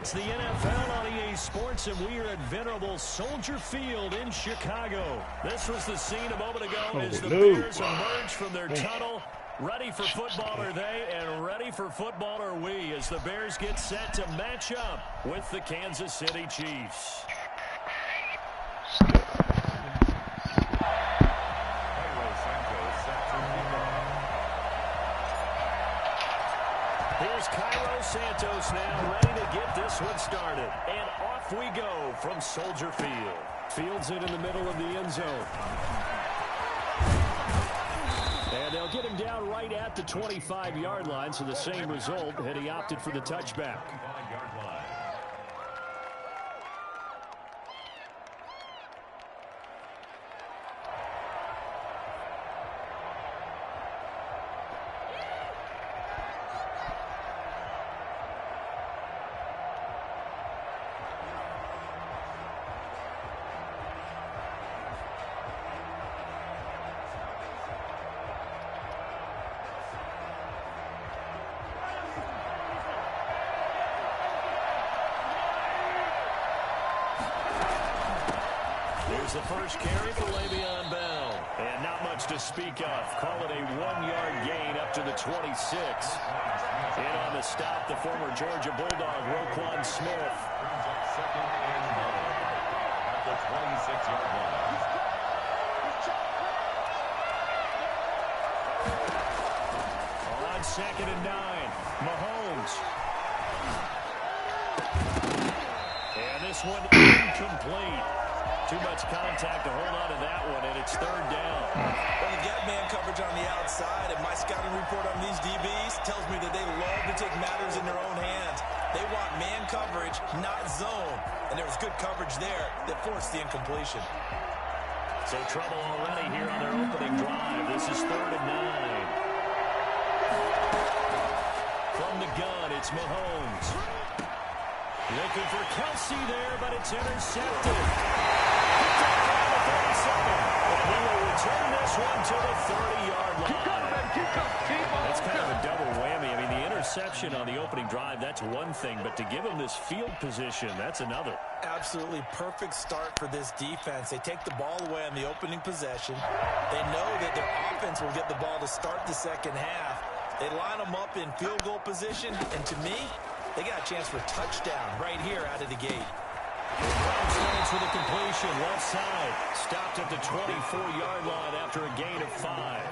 It's the NFL on EA Sports, and we are at venerable Soldier Field in Chicago. This was the scene a moment ago as the Bears emerged from their tunnel. Ready for football are they, and ready for football are we, as the Bears get set to match up with the Kansas City Chiefs. Here's Cairo Santos now, ready to get this one started. And off we go from Soldier Field. Fields it in the middle of the end zone. And they'll get him down right at the 25-yard line, so the same result, and he opted for the touchback. Here's the first carry for Le'Veon Bell. And not much to speak of. Call it a 1-yard gain up to the 26. In on the stop, the former Georgia Bulldog, Roquan Smith. Second and 9 at the 26-yard line. On second and 9, Mahomes. And this one incomplete. Too much contact to hold on to that one, and it's third down. Well, they've got man coverage on the outside, and my scouting report on these DBs tells me that they love to take matters in their own hands. They want man coverage, not zone. And there was good coverage there that forced the incompletion. So trouble already here on their opening drive. This is third and 9. From the gun, it's Mahomes. Looking for Kelsey there, but it's intercepted. He will return this one to the 30-yard line. That's kind of a double whammy. I mean, the interception on the opening drive, that's one thing, but to give him this field position, that's another. Absolutely perfect start for this defense. They take the ball away on the opening possession. They know that their offense will get the ball to start the second half. They line them up in field goal position, and to me, they got a chance for a touchdown right here out of the gate. Stands for the completion, left side. Stopped at the 24-yard line after a gain of 5.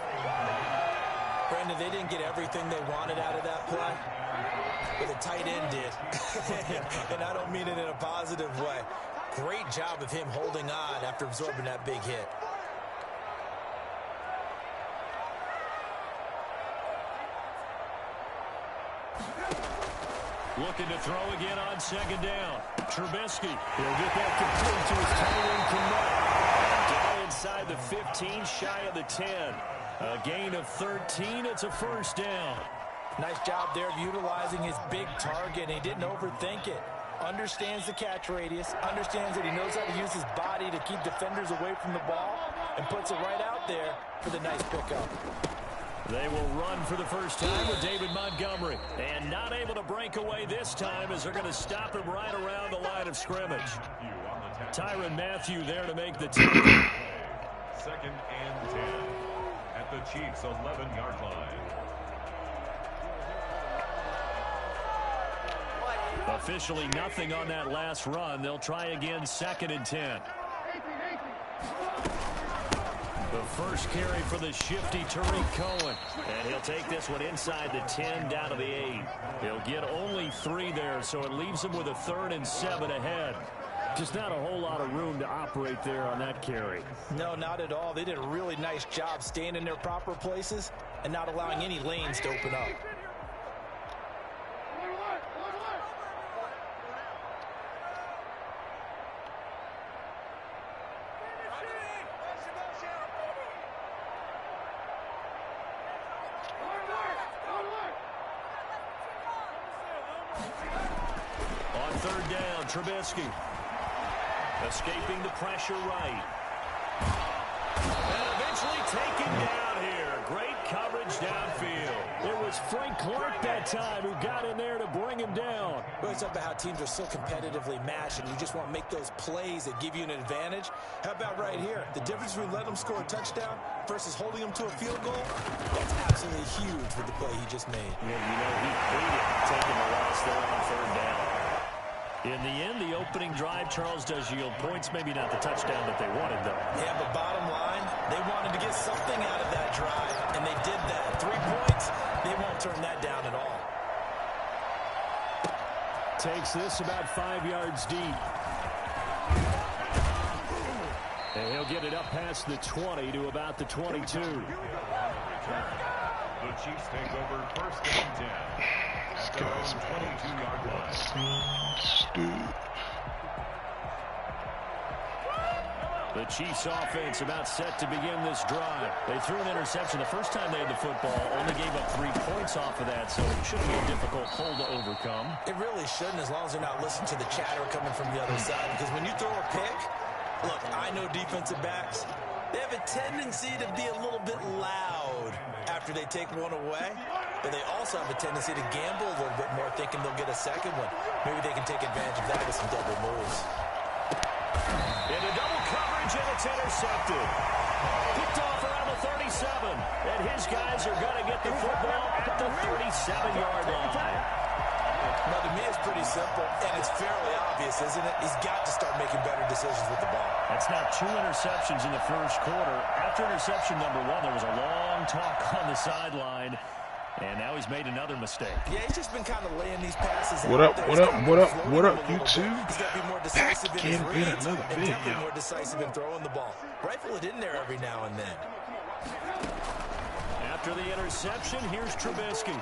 Brandon, they didn't get everything they wanted out of that play, but the tight end did. And I don't mean it in a positive way. Great job of him holding on after absorbing that big hit. Looking to throw again on second down. Trubisky. He'll get that complete to his tight end commit. Down inside the 15, shy of the 10. A gain of 13. It's a first down. Nice job there of utilizing his big target. He didn't overthink it. Understands the catch radius. Understands that he knows how to use his body to keep defenders away from the ball. And puts it right out there for the nice pickup. They will run for the first time with David Montgomery. And not able to break away this time as they're going to stop him right around the line of scrimmage. Tyrann Mathieu there to make the tackle. Second and 10 at the Chiefs' 11-yard line. Officially nothing on that last run. They'll try again second and 10. The first carry for the shifty Tariq Cohen. And he'll take this one inside the 10 down to the 8. He'll get only 3 there, so it leaves him with a 3rd and 7 ahead. Just not a whole lot of room to operate there on that carry. No, not at all. They did a really nice job staying in their proper places and not allowing any lanes to open up. On third down, Trubisky. Escaping the pressure right. And eventually taken down here. Great coverage downfield. It was Frank Clark that time who got in there to bring him down. Well, it's about how teams are so competitively matched, and you just want to make those plays that give you an advantage. How about right here? The difference between letting them score a touchdown versus holding them to a field goal, that's absolutely huge with the play he just made. Yeah, you know, he hated taking the loss there on third down. In the end, the opening drive, Charles, does yield points. Maybe not the touchdown that they wanted, though. Yeah, but bottom line, they wanted to get something out of that drive, and they did that. 3 points, they won't turn that down at all. Takes this about 5 yards deep. And he'll get it up past the 20 to about the 22. The Chiefs take over first and 10. At their own 22-yard line. The Chiefs offense about set to begin this drive. They threw an interception the first time they had the football, only gave up 3 points off of that, so it shouldn't be a difficult hole to overcome. It really shouldn't, as long as they're not listening to the chatter coming from the other side, because when you throw a pick, look, I know defensive backs, they have a tendency to be a little bit loud after they take one away, but they also have a tendency to gamble a little bit more, thinking they'll get a second one. Maybe they can take advantage of that with some double moves. Into double coverage, and it's intercepted. Picked off around the 37, and his guys are going to get the football at the 37-yard line. Now, to me, it's pretty simple, and it's fairly obvious, isn't it? He's got to start making better decisions with the ball. That's now 2 interceptions in the first quarter. After interception number 1, there was a long talk on the sideline, and now he's made another mistake. Yeah, he's just been kind of laying these passes What out up, there. what up, what up, what up, YouTube? He's got to be more decisive in his Back reads again with another and video. definitely more decisive in throwing the ball. Rifle it in there every now and then. After the interception, here's Trubisky.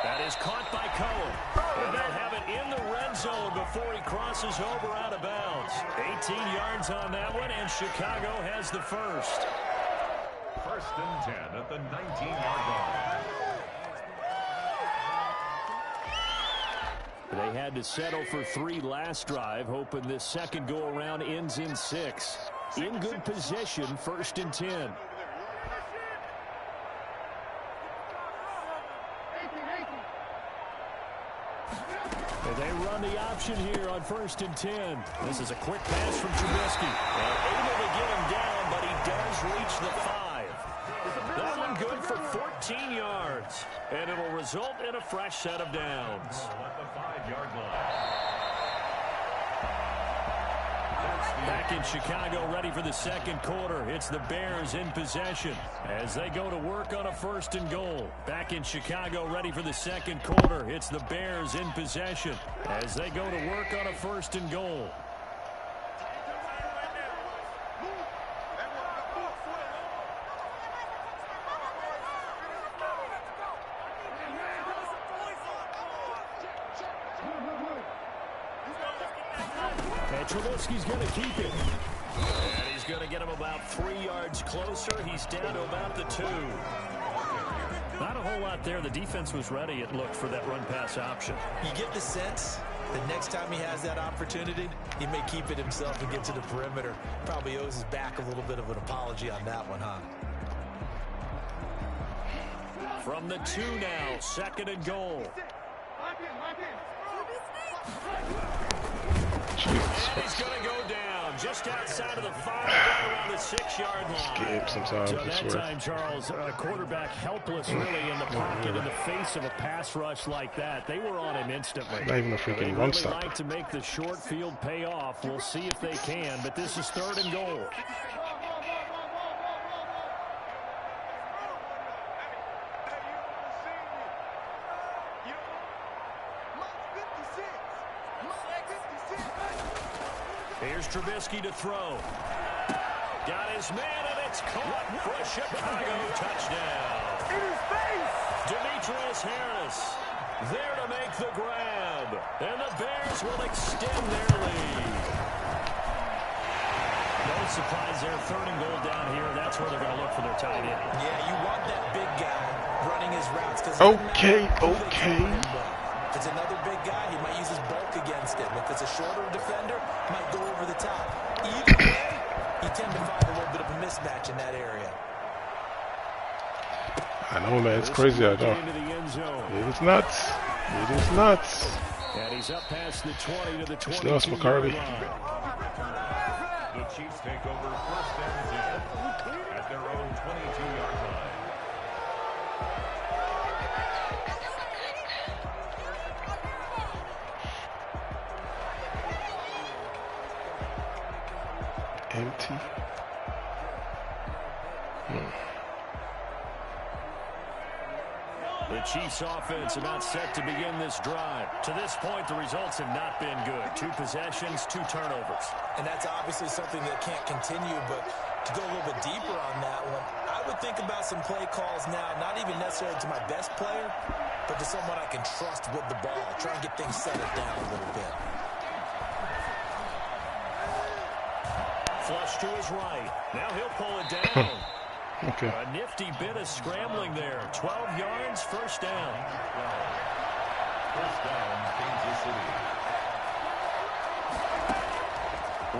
That is caught by Cohen. And they'll have it in the red zone before he crosses over out of bounds. 18 yards on that one, and Chicago has the first. First and 10 at the 19-yard line. They had to settle for 3 last drive, hoping this second go-around ends in 6. In good position, first and 10. They run the option here on first and 10. This is a quick pass from Trubisky. And able to get him down, but he does reach the 5. That one good for 14 yards. And it'll result in a fresh set of downs. At the 5-yard line. Back in Chicago, ready for the second quarter. It's the Bears in possession as they go to work on a first and goal. Back in Chicago, ready for the second quarter. It's the Bears in possession as they go to work on a first and goal. Trubisky's going to keep it. And he's going to get him about 3 yards closer. He's down to about the 2. Not a whole lot there. The defense was ready, it looked, for that run-pass option. You get the sense that next time he has that opportunity, he may keep it himself and get to the perimeter. Probably owes his back a little bit of an apology on that one, huh? From the 2 now, second and goal. And he's going to go down just outside of the 5, right around the 6-yard line. Skip sometimes, So I that swear. time, Charles, quarterback helpless really in the pocket in the face of a pass rush like that. They were on him instantly. Not even a They freaking run really stop. like to make the short field pay off. We'll see if they can, but this is third and goal. Here's Trubisky to throw. Got his man, and it's caught for a Chicago touchdown. Demetrius Harris there to make the grab. And the Bears will extend their lead. No surprise there. Third and goal down here. That's where they're going to look for their tight end. Yeah, you want that big guy running his routes. Okay. If it's another big guy, he might use his bulk against him. If it's a shorter defender, he might go over the top. Either way, you tend to find a little bit of a mismatch in that area. I know, man. It's crazy. I know. It is nuts. It is nuts. And he's up past the 20 to the 22. It's nuts, McCarty. The Chiefs take over 1st and 10 at their own 22-yard line. Empty. The Chiefs offense about set to begin this drive. To this point, the results have not been good. 2 possessions, 2 turnovers. And that's obviously something that can't continue, but to go a little bit deeper on that one, I would think about some play calls now, not even necessarily to my best player, but to someone I can trust with the ball. Try and get things settled down a little bit. Flush to his right. Now he'll pull it down. Okay. A nifty bit of scrambling there. 12 yards, 1st down. 1st down, Kansas City.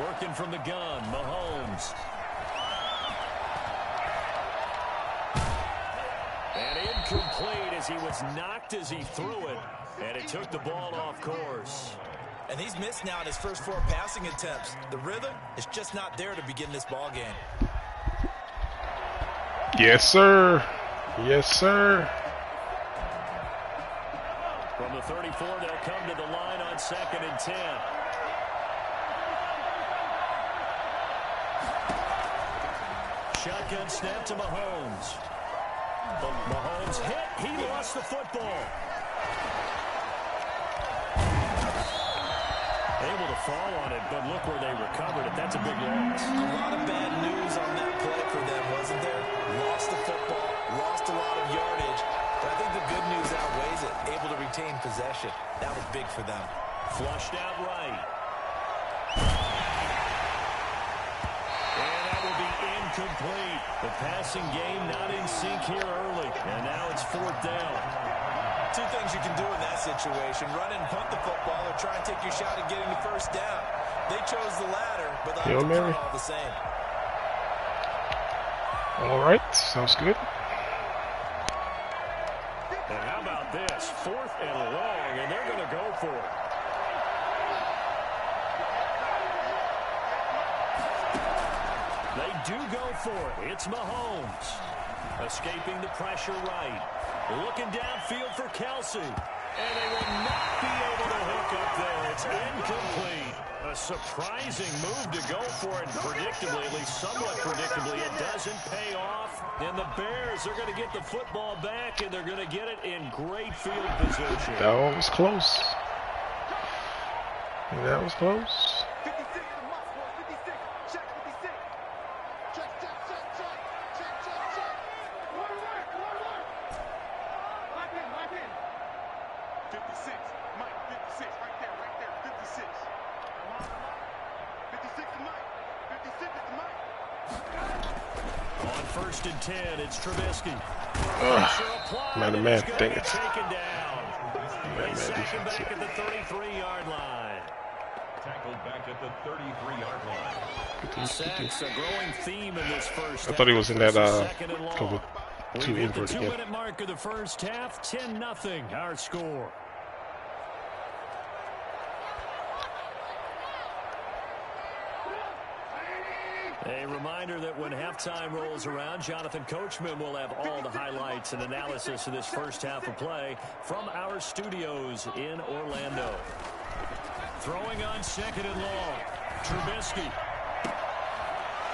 Working from the gun, Mahomes. And incomplete as he was knocked as he threw it. And it took the ball off course. And he's missed now in his first 4 passing attempts. The rhythm is just not there to begin this ball game. Yes, sir. Yes, sir. From the 34, they'll come to the line on 2nd and 10. Shotgun snap to Mahomes. But Mahomes hit. He lost the football. Able to fall on it, but look where they recovered it. That's a big loss. A lot of bad news on that play for them, wasn't there? Lost the football, lost a lot of yardage, but I think the good news outweighs it. Able to retain possession. That was big for them. Flushed out right. And that will be incomplete. The passing game not in sync here early. And now it's 4th down. 2 things you can do in that situation. Run and punt the football or try and take your shot at getting the 1st down. They chose the latter, but they'll have to punt all the same. All right. Sounds good. And how about this? 4th and long, and they're going to go for it. They do go for it. It's Mahomes. Escaping the pressure right. Looking downfield for Kelsey. And they will not be able to hook up there. It's incomplete. A surprising move to go for it. Predictably, at least somewhat predictably, it doesn't pay off. And the Bears are going to get the football back, and they're going to get it in great field position. That one was close. That was close. 56, check 56. Check. Work. Lock in. 56, Mike, 56, right there, 56. 56 to Mike, 56 to Mike. On 1st and 10, it's Trubisky. Man, dang it. Taken down. They sack him back at the 33-yard line. Tackled back at the 33-yard line. Sacks a growing theme in this first I thought he was in that second and long. couple We've 2 hit the inverted again. 2-minute mark of the first half. 10-0 our score. A reminder that when halftime rolls around, Jonathan Coachman will have all the highlights and analysis of this first half of play from our studios in Orlando. Throwing on 2nd and long. Trubisky.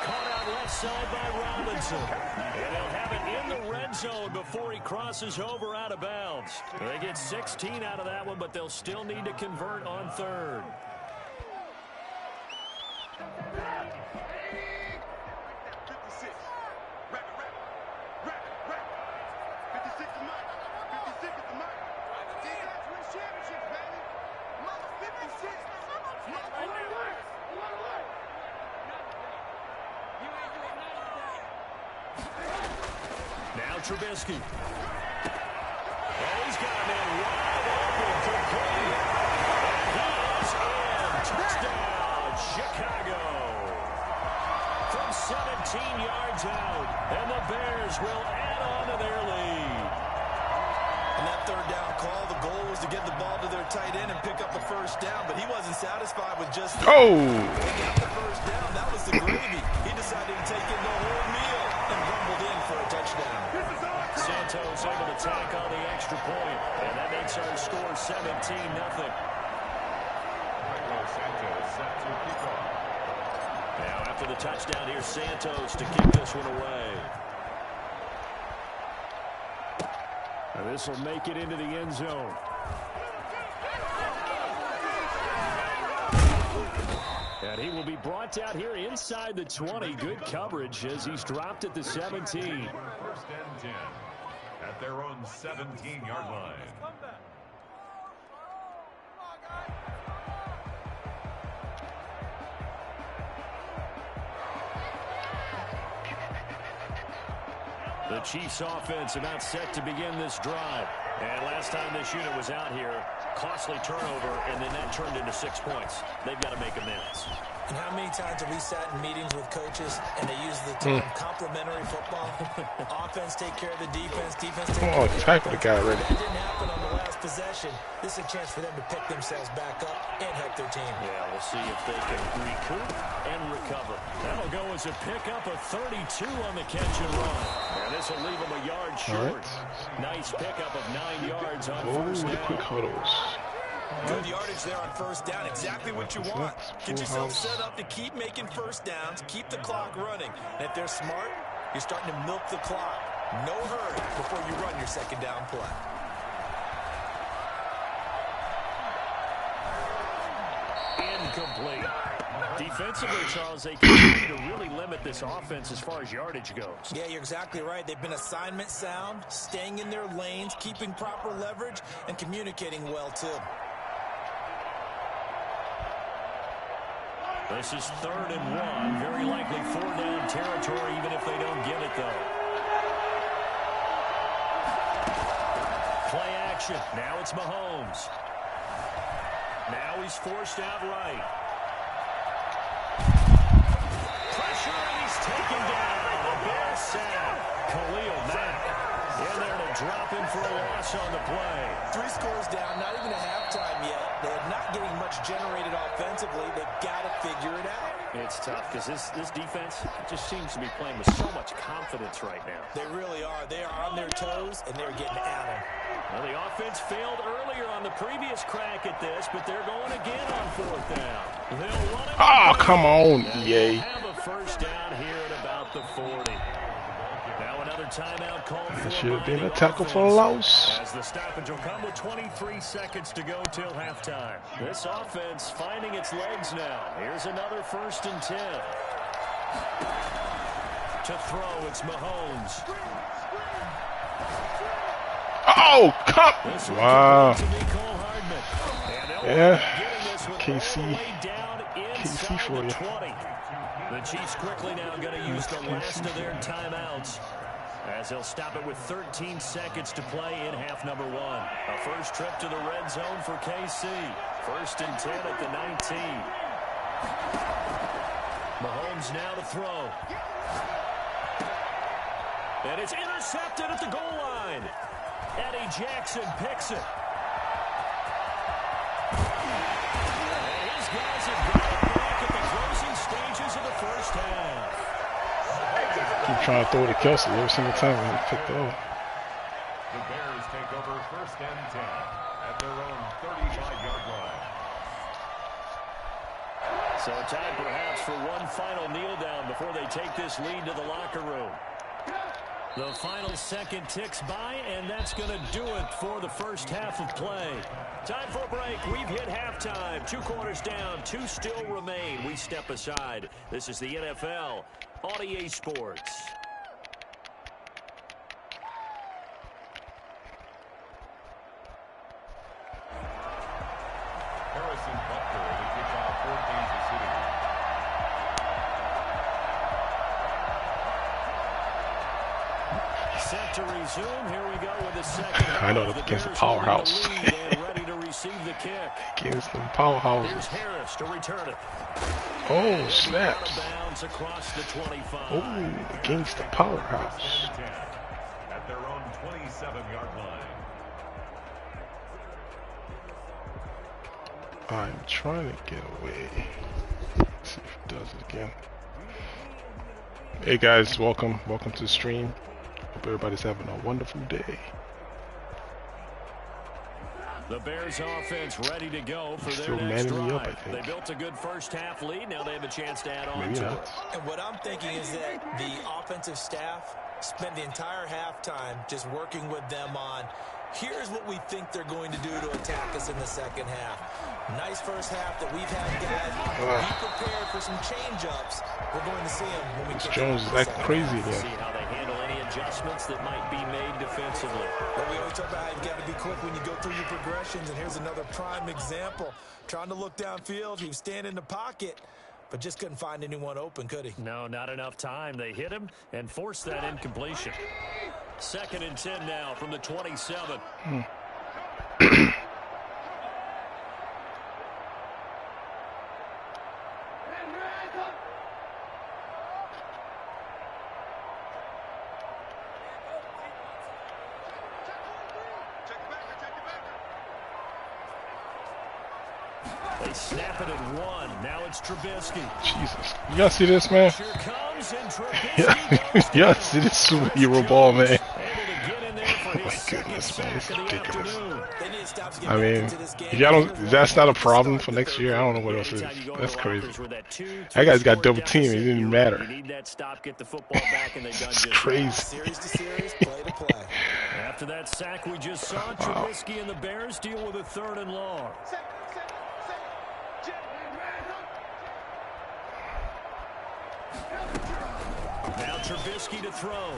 Caught out left side by Robinson. And they'll have it in the red zone before he crosses over out of bounds. They get 16 out of that one, but they'll still need to convert on 3rd. Now Trubisky. Oh, he's got a man wide open for Cody. And he is in. Touchdown, Chicago. From 17 yards out, and the Bears will add on to their lead. And that third down call, the goal was to get the ball to their tight end and pick up a first down, but he wasn't satisfied with just the They got the first down. That was the gravy. He decided to take in the whole meal and rumbled in for a touchdown. Santos able to tack on the extra point, and that makes our score 17-0. Santos set to kick off. Now after the touchdown, here's Santos to kick this one away. And this will make it into the end zone. And he will be brought out here inside the 20. Good coverage as he's dropped at the 17. First and 10 at their own 17-yard line. The Chiefs offense about set to begin this drive. And last time this unit was out here, costly turnover, and then that turned into 6 points. They've got to make amends. And how many times have we sat in meetings with coaches and they use the term complementary football? Offense take care of the defense, defense take care of the tackle the guy already. That didn't happen on the last possession. This is a chance for them to pick themselves back up and help their team. Yeah, we'll see if they can recoup and recover. That'll go as a pickup of 32 on the catch and run. And this will leave them a yard short. Nice pickup of 9 yards on first down. The quick huddles. Good yardage there on first down. Exactly what you want. Get yourself set up to keep making first downs, keep the clock running. And if they're smart, you're starting to milk the clock. No hurry before you run your second down play. Incomplete. Defensively, Charles, they continue to really limit this offense as far as yardage goes. Yeah, you're exactly right. They've been assignment sound, staying in their lanes, keeping proper leverage, and communicating well, too. This is 3rd and 1. Very likely 4-down territory, even if they don't get it, though. Play action. Now it's Mahomes. Now he's forced out right. Pressure, and he's taken down. A Bears sack. Khalil Mack in there to drop him for a loss on the play. 3 scores down, not even a halftime yet. They're not getting much generated offensively. They've got to figure it out. It's tough because this defense just seems to be playing with so much confidence right now. They really are. They are on their toes, and they're getting at them. Well, the offense failed earlier on the previous crack at this, but they're going again on 4th down. They'll run it. Oh, come on, EA. Have a first down here at about the 40. Now another timeout called for. Should have been a tackle for a loss. As the stoppage will come with 23 seconds to go till halftime. This offense finding its legs now. Here's another 1st and 10. To throw, it's Mahomes. Oh, come! Wow. Yeah. KC for you. The Chiefs quickly now going to use the last of their timeouts, as they'll stop it with 13 seconds to play in half number 1. A first trip to the red zone for KC. 1st and 10 at the 19. Mahomes now to throw. And it's intercepted at the goal line. Eddie Jackson picks it. And his guys have got it back at the closing stages of the first half. Keep trying to throw to Kelsey every single time when he picked it up. The Bears take over 1st and 10 at their own 35-yard line. So time perhaps for one final kneel down before they take this lead to the locker room. The final second ticks by, and that's going to do it for the first half of play. Time for a break. We've hit halftime. 2 quarters down, 2 still remain. We step aside. This is the NFL on EA Sports. Harrison Butker to kick off for Kansas City. Set to resume. Here we go with the second. I know that's against the powerhouse. Ready to receive. receive the kick. Against the Here's powerhouses. Harris to return it. Oh, snaps. Out of bounds across the 25. Oh, against the powerhouse. At their own 27-yard line. I'm trying to get away. Let's see if it does it again. Hey guys, welcome to the stream. Hope everybody's having a wonderful day. The Bears offense ready to go for Still their next manning me up, I drive. think. They built a good first half lead. Now they have a chance to add on Maybe to not. it. And what I'm thinking is that the offensive staff spent the entire halftime just working with them on, here's what we think they're going to do to attack us in the second half. Nice first half that we've had, guys. Be prepared for some change-ups. We're going to see them when we This get Jones is acting crazy See again. how they handle any adjustments that might be made defensively. But we always talk about how you've got to be quick when you go through your progressions, and here's another prime example. Trying to look downfield, he was standing in the pocket, but just couldn't find anyone open, could he? No, not enough time. They hit him and forced that incompletion. 2nd and 10 now from the 27. They snap it at 1. Now it's Trubisky. Jesus. You guys see this, man? Here comes and Yeah, Trubisky yeah, see this superhero ball, man. able to get in there for his second goodness, man, it's sack of the ridiculous. afternoon. They need to stop getting I back mean, into this game. if y'all don't, that's not a problem for next year. I don't know what else is. Anytime you go That's to the crazy. lockers with that 2-3 That guy's got score double team. It deficit, didn't you matter. need that stop, get the football back, and they've done It's just that. crazy. Series to series, play to play. After that sack we just saw, Trubisky and the Bears deal with a 3rd and long. Now Trubisky to throw.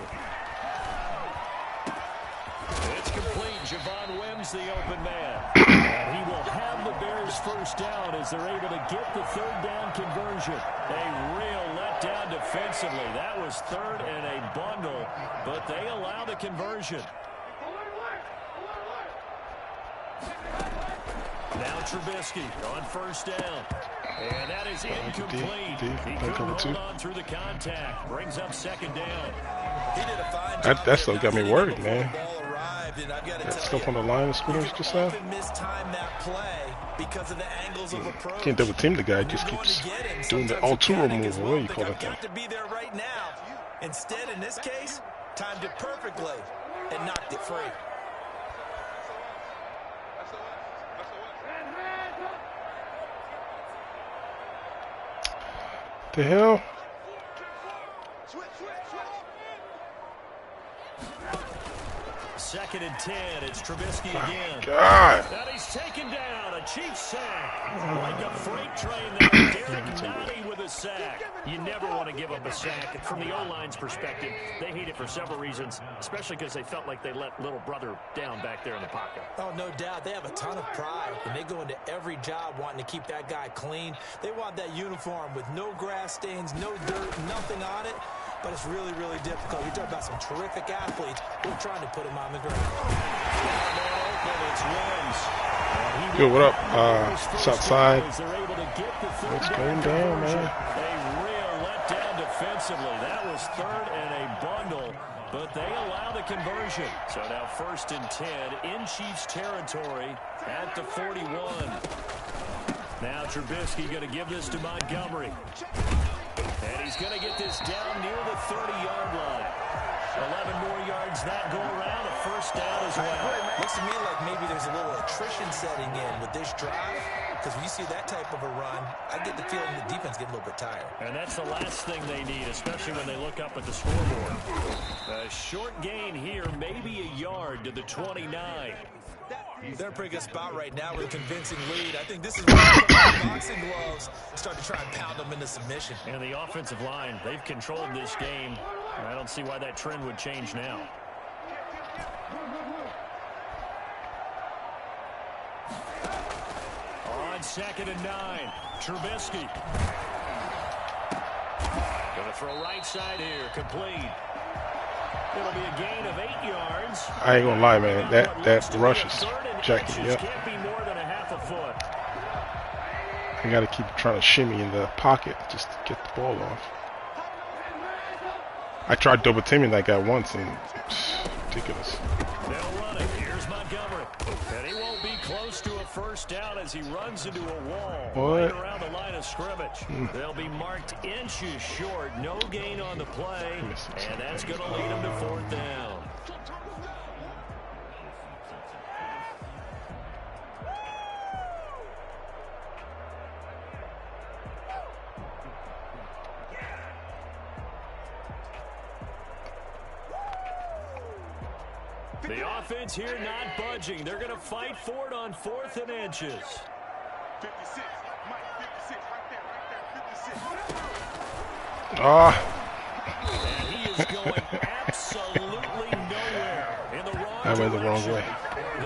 It's complete. Javon Wims, the open man. And he will have the Bears first down as they're able to get the 3rd down conversion. A real letdown defensively. That was 3rd and a bundle, but they allow the conversion. Now Trubisky on 1st down. And that is incomplete. He couldn't hold on through the contact. Brings up 2nd down. He did a fine job. That stuff got me worried, man. The ball arrived, and I've got to That tell stuff you, on the line of scrimmage just now. often mistime that play because of the angles of approach. Can't double team the guy. When Just you're going keeps to get him, doing the sometimes all two you panic remove. as What well, do you think, call I've that thing? got to be there right now. Instead, in this case, timed it perfectly and knocked it free. The hell? 2nd and 10. It's Trubisky again. God. And he's taken down. A Chiefs sack. Like a freight train there. Derek Nottie with a sack. You never want to give up a sack. From the O-line's perspective, they hate it for several reasons, especially because they felt like they let little brother down back there in the pocket. Oh, no doubt. They have a ton of pride, and they go into every job wanting to keep that guy clean. They want that uniform with no grass stains, no dirt, nothing on it. But it's really, really difficult. You're talking about some terrific athletes. We're trying to put them on the ground. It's Wims. Yo, what up? It's outside. What's going down, man? A real letdown defensively. That was 3rd and a bundle, but they allow the conversion. So now 1st and 10 in Chiefs territory at the 41. Now Trubisky going to give this to Montgomery. And he's going to get this down near the 30-yard line. 11 more yards that go around. A 1st down as well. Looks to me like maybe there's a little attrition setting in with this drive. Because when you see that type of a run, I get the feeling the defense getting a little bit tired. And that's the last thing they need, especially when they look up at the scoreboard. A short gain here, maybe a yard to the 29. They're in a pretty good spot right now with a convincing lead. I think this is where the boxing gloves start to try and pound them into submission. And the offensive line, they've controlled this game. I don't see why that trend would change now. On 2nd and 9, Trubisky. Going to throw right side here, complete. It'll be a gain of 8 yards. I ain't gonna lie, man. That rush is jacking me up. Can't be more than a half a foot. I gotta keep trying to shimmy in the pocket just to get the ball off. I tried double teaming that guy once and ridiculous. They'll run it. Here's Montgomery. And he won't be close to a first down as he runs into a wall right around the line of scrimmage. They'll be marked inches short. No gain on the play. And that's going to lead them to 4th down. The offense here not budging. They're going to fight for it on 4th and inches. 56. Mike, 56. Right there, 56. And he is going absolutely nowhere in the wrong I went the wrong direction. way.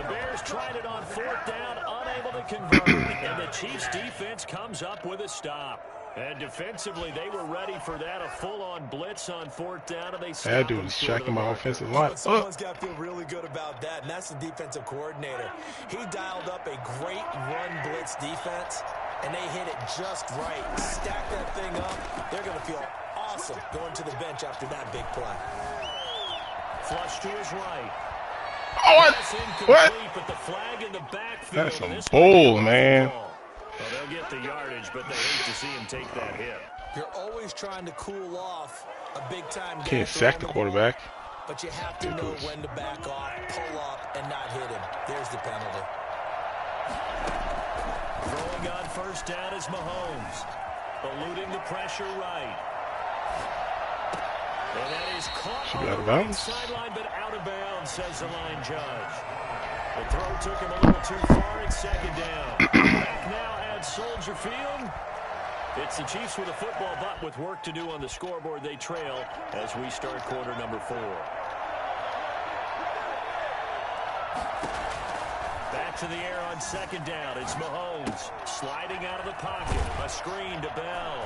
The Bears tried it on 4th down, unable to convert. And the Chiefs defense comes up with a stop. And defensively, they were ready for that, a full-on blitz on 4th down, and they stopped That dude them is short of tracking the my mark. offensive line. Someone's got to feel really good about that, and that's the defensive coordinator. He dialed up a great run blitz defense, and they hit it just right. Stack that thing up. They're going to feel awesome going to the bench after that big play. Flush to his right. Oh, what? That's incomplete, What? but the flag in the backfield. That's some and this bull, might be man. ball. Well, they'll get the yardage, but they hate to see him take that hit. You're always trying to cool off a big-time guy. Can't sack the quarterback. But you have to know when to back off, pull up, and not hit him. There's the penalty. Throwing on 1st down is Mahomes. Eluding the pressure right. And that is caught Should on be out the of right bounds. sideline, but out of bounds, says the line judge. The throw took him a little too far at 2nd down. Back now at Soldier Field. It's the Chiefs with a football, but with work to do on the scoreboard, they trail as we start quarter number 4. Back to the air on 2nd down. It's Mahomes sliding out of the pocket. A screen to Bell.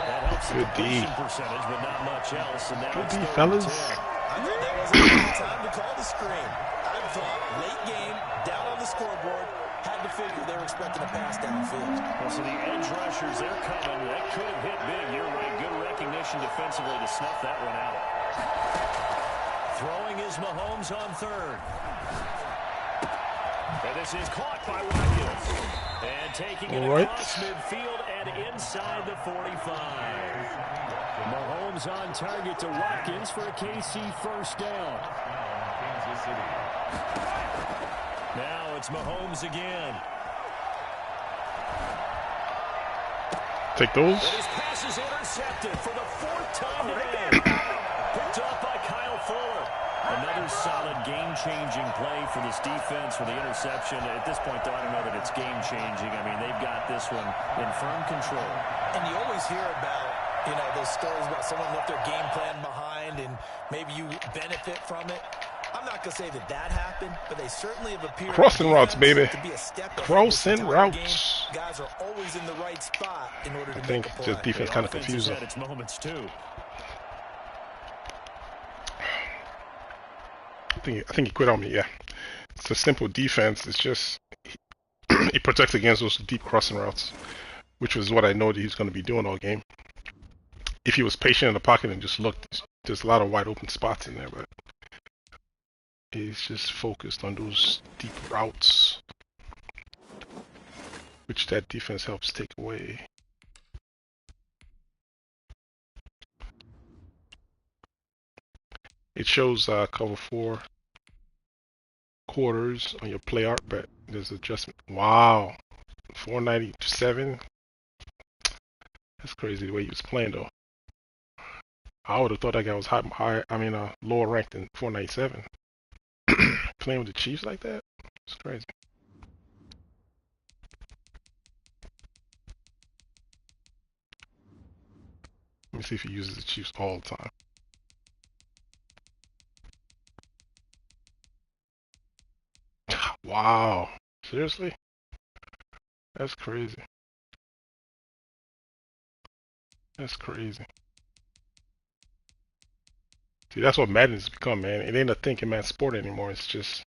That helps the completion percentage, but not much else. And now Good it's D, 3rd and fellas. 10. I thought that was a good time to call the screen. I thought late game, down on the scoreboard, had to figure they were expecting a pass downfield. Well, so the edge rushers, they're coming. That could have hit big. You're right. Good recognition defensively to snuff that one out. Throwing is Mahomes on 3rd. And this is caught by Watkins. And taking it across midfield and inside the 45. Mahomes on target to Watkins for a KC 1st down. Kansas City. Now it's Mahomes again. Take those. And his pass is intercepted for the 4th time today. Picked off by Kyle Fuller. Another solid game-changing play for this defense for the interception. At this point, though, I don't know that it's game-changing. I mean, they've got this one in firm control. And you always hear about, those stories about someone left their game plan behind and maybe you benefit from it. I'm not going to say that that happened, but they certainly have appeared Crossing routes, baby. to be a step ahead Crossing this entire routes. game. Guys are always in the right spot in order to I think make a the play. defense kind of Offense confused has them. had its moments, too. I think he quit on me, yeah. It's a simple defense. It's just he protects against those deep crossing routes, which was what I know that he's going to be doing all game. If he was patient in the pocket and just looked, there's a lot of wide open spots in there, but he's just focused on those deep routes, which that defense helps take away. It shows cover 4 quarters on your play art, but there's adjustment. Wow, 497. That's crazy the way he was playing though. I would have thought that guy was lower ranked than 497. Playing with the Chiefs like that? It's crazy. Let me see if he uses the Chiefs all the time. Wow. Seriously? That's crazy. That's crazy. See, that's what Madden's become, man. It ain't a thinking man sport anymore. It's just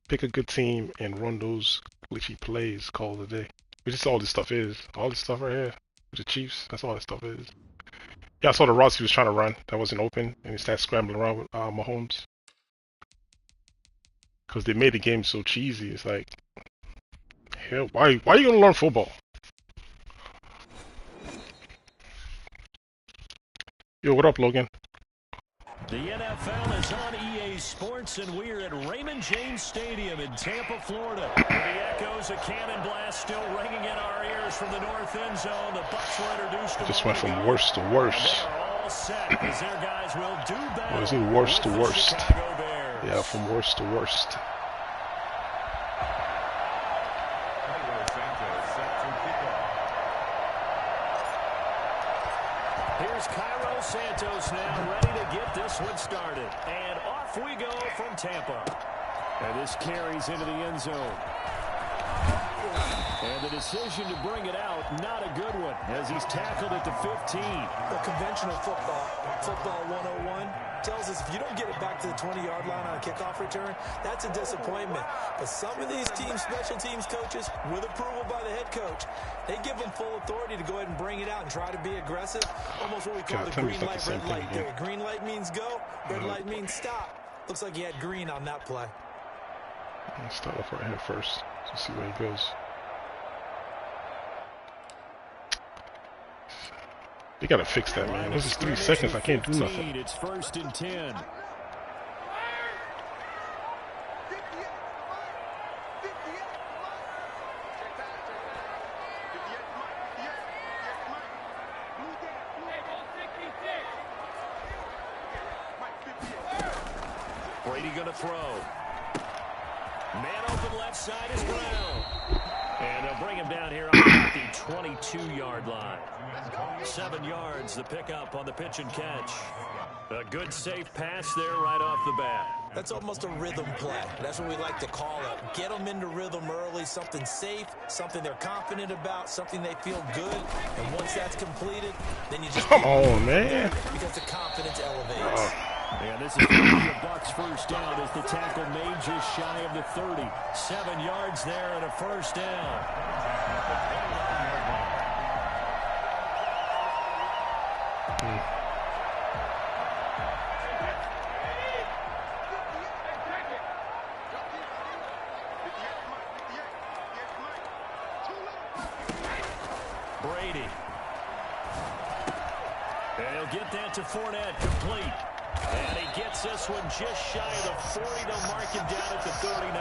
pick a good team and run those glitchy plays, call it a day. Which is all this stuff is. All this stuff right here. With the Chiefs, that's all this stuff is. Yeah, I saw the routes he was trying to run. That wasn't open. And he started scrambling around with Mahomes. Because they made the game so cheesy. It's like, hell, why are you going to learn football? Yo, what up, Logan? The NFL is on EA Sports, and we're at Raymond James Stadium in Tampa, Florida. The echoes of cannon blast still ringing in our ears from the north end zone. The Bucs were introduced to Just went from worst to worst. all set as their guys will do battle. What is it, worst to with the worst? Chicago Bears. Yeah, from worst to worst. Here's Cairo Santos now ready to get this one started. And off we go from Tampa. And this carries into the end zone. And the decision to bring it out, not a good one, as he's tackled at the 15. The conventional football 101, tells us if you don't get it back to the 20-yard line on a kickoff return, that's a disappointment. But some of these special teams coaches, with approval by the head coach, they give them full authority to go ahead and bring it out and try to be aggressive. Almost what we call the green light, red light theory. Green light means go, red light means stop. Looks like he had green on that play. Let's start off right here first to see where he goes. They gotta fix that, man. This is 3 seconds. I can't do nothing. It's 1st and 10. Brady gonna throw. Man open left side is Brown. And they'll bring him down here on the 22-yard line. 7 yards, the pickup on the pitch and catch. A good safe pass there right off the bat. That's almost a rhythm play. That's what we like to call it. Get them into rhythm early, something safe, something they're confident about, something they feel good. And once that's completed, then you just... Come on, man. Because the confidence elevates. And this is the Bucs first down as the tackle made just shy of the 30. 7 yards there and a first down. Brady. And he'll get that to Fournette, complete. And he gets this one just shy of the 40 to mark him down at the 39.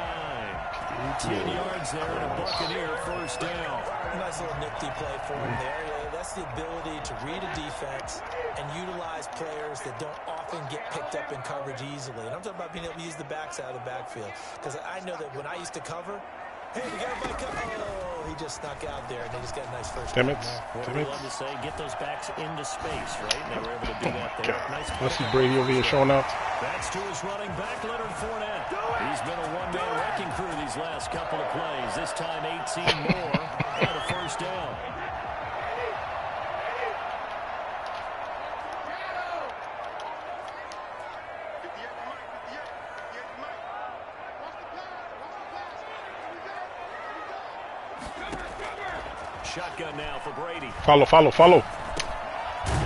10 yards there and a Buccaneer first down. Nice little nifty play for him there. That's the ability to read a defense and utilize players that don't often get picked up in coverage easily. And I'm talking about being able to use the backside of the backfield. Because I know that when I used to cover, hey, we got a back up. Oh, he just snuck out there, and they just got a nice first down. What we love to say, get those backs into space, right? And they were able to do that there. Nice. Let's see Brady over here showing up. That's to his running back, Leonard Fournette. He's been a one-man wrecking crew these last couple of plays. This time 18 more and a first down. Shotgun now for Brady. Follow.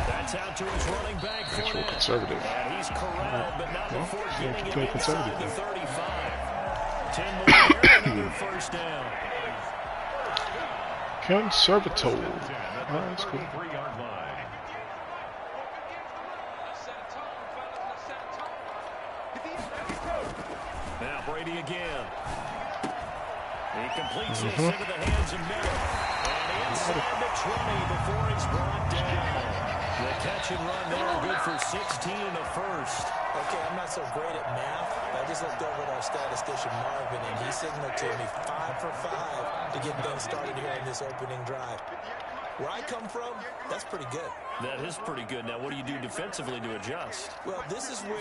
That's out to his running back, Fournette. Conservative. And he's corralled, but not before getting him conservative. inside the 35. 10 more here, another first down. Conservative. Oh, that's cool. 3-yard line. Now Brady again. He completes this into the hands of Miller. And inside the 20 before he's brought down. The catch and run there, good for 16 and a first. Okay, I'm not so great at math. I just looked over at our statistician, Marvin, and he signaled to me 5 for 5 to get things started here in this opening drive. Where I come from, that's pretty good. That is pretty good. Now, what do you do defensively to adjust? Well, this is where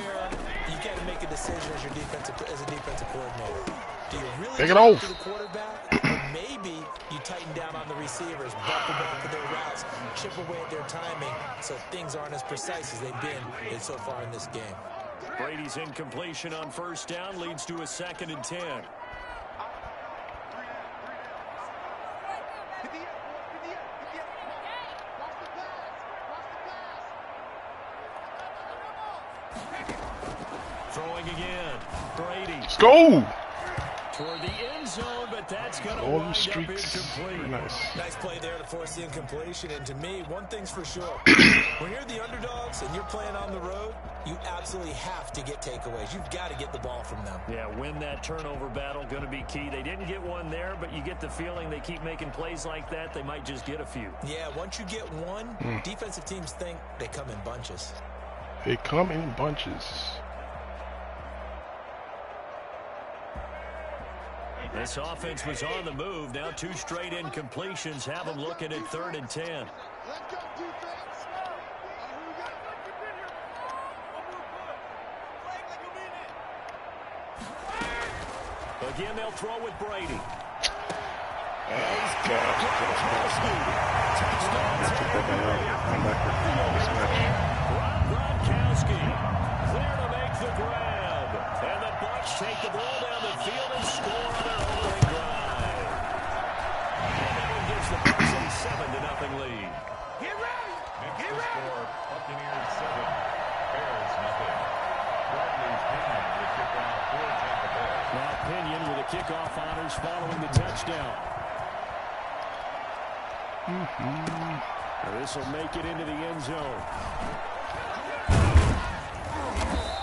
you got to make a decision as a defensive coordinator. Do you really take it off to the quarterback? Or maybe you tighten down on the receivers, buckle back to their routes, chip away at their timing, so things aren't as precise as they've been so far in this game. Brady's incompletion on first down leads to a 2nd and 10. Throwing again. Brady. Let's go! Toward the end zone, but that's going to All wind the up streaks. incomplete. Nice. Nice play there to force the incompletion, and to me, one thing's for sure. When you're the underdogs and you're playing on the road, you absolutely have to get takeaways. You've got to get the ball from them. Yeah, win that turnover battle, going to be key. They didn't get one there, but you get the feeling they keep making plays like that, they might just get a few. Yeah, once you get one, defensive teams think they come in bunches. They come in bunches. This offense was on the move. Now 2 straight incompletions have them looking at 3rd and 10. Let's go, defense. Again, they'll throw with Brady. Gronkowski clear to make the grab. And the Bucs take the ball down the field and score on their opening drive. And that one gives the Bucs a 7-0 lead. Get ready. Next Get to ready. score, Buccaneers 7, Bears nothing. Bradley Pinion with kickoff for Tampa Bay. Now Pinion with the kickoff honors following the touchdown. This will make it into the end zone.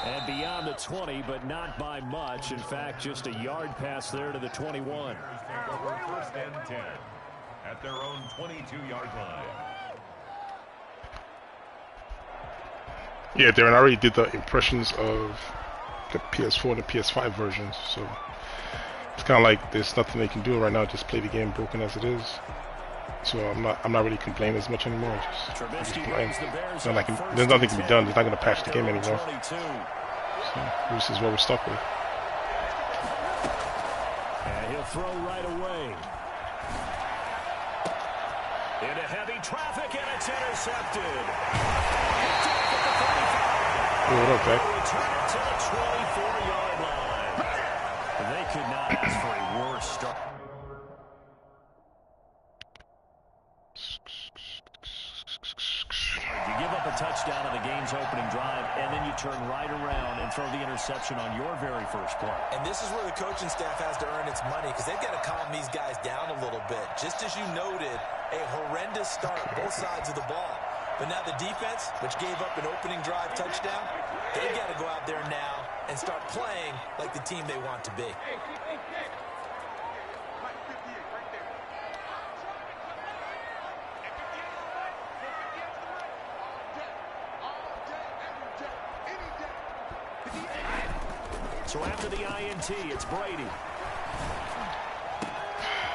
And beyond the 20, but not by much. In fact, just a yard pass there to the 21. Bears take over 1st and 10 at their own 22-yard line. Yeah, Darren, I already did the impressions of the PS4 and the PS5 versions, so it's kind of like there's nothing they can do right now. Just play the game broken as it is. So I'm not really complaining as much anymore. Just playing. There's nothing can be done. It's not going to patch the game anymore. So this is what we're stuck with. And he'll throw right away. Into heavy traffic, and it's intercepted. Hey, what up, Beck? Return it to the 24-yard line. They could not ask for a worse start. You give up a touchdown on the game's opening drive, and then you turn right around and throw the interception on your very first play. And this is where the coaching staff has to earn its money, because they've got to calm these guys down a little bit. Just as you noted, a horrendous start, both sides of the ball. But now the defense, which gave up an opening drive touchdown, they've got to go out there now and start playing like the team they want to be. So after the INT, it's Brady.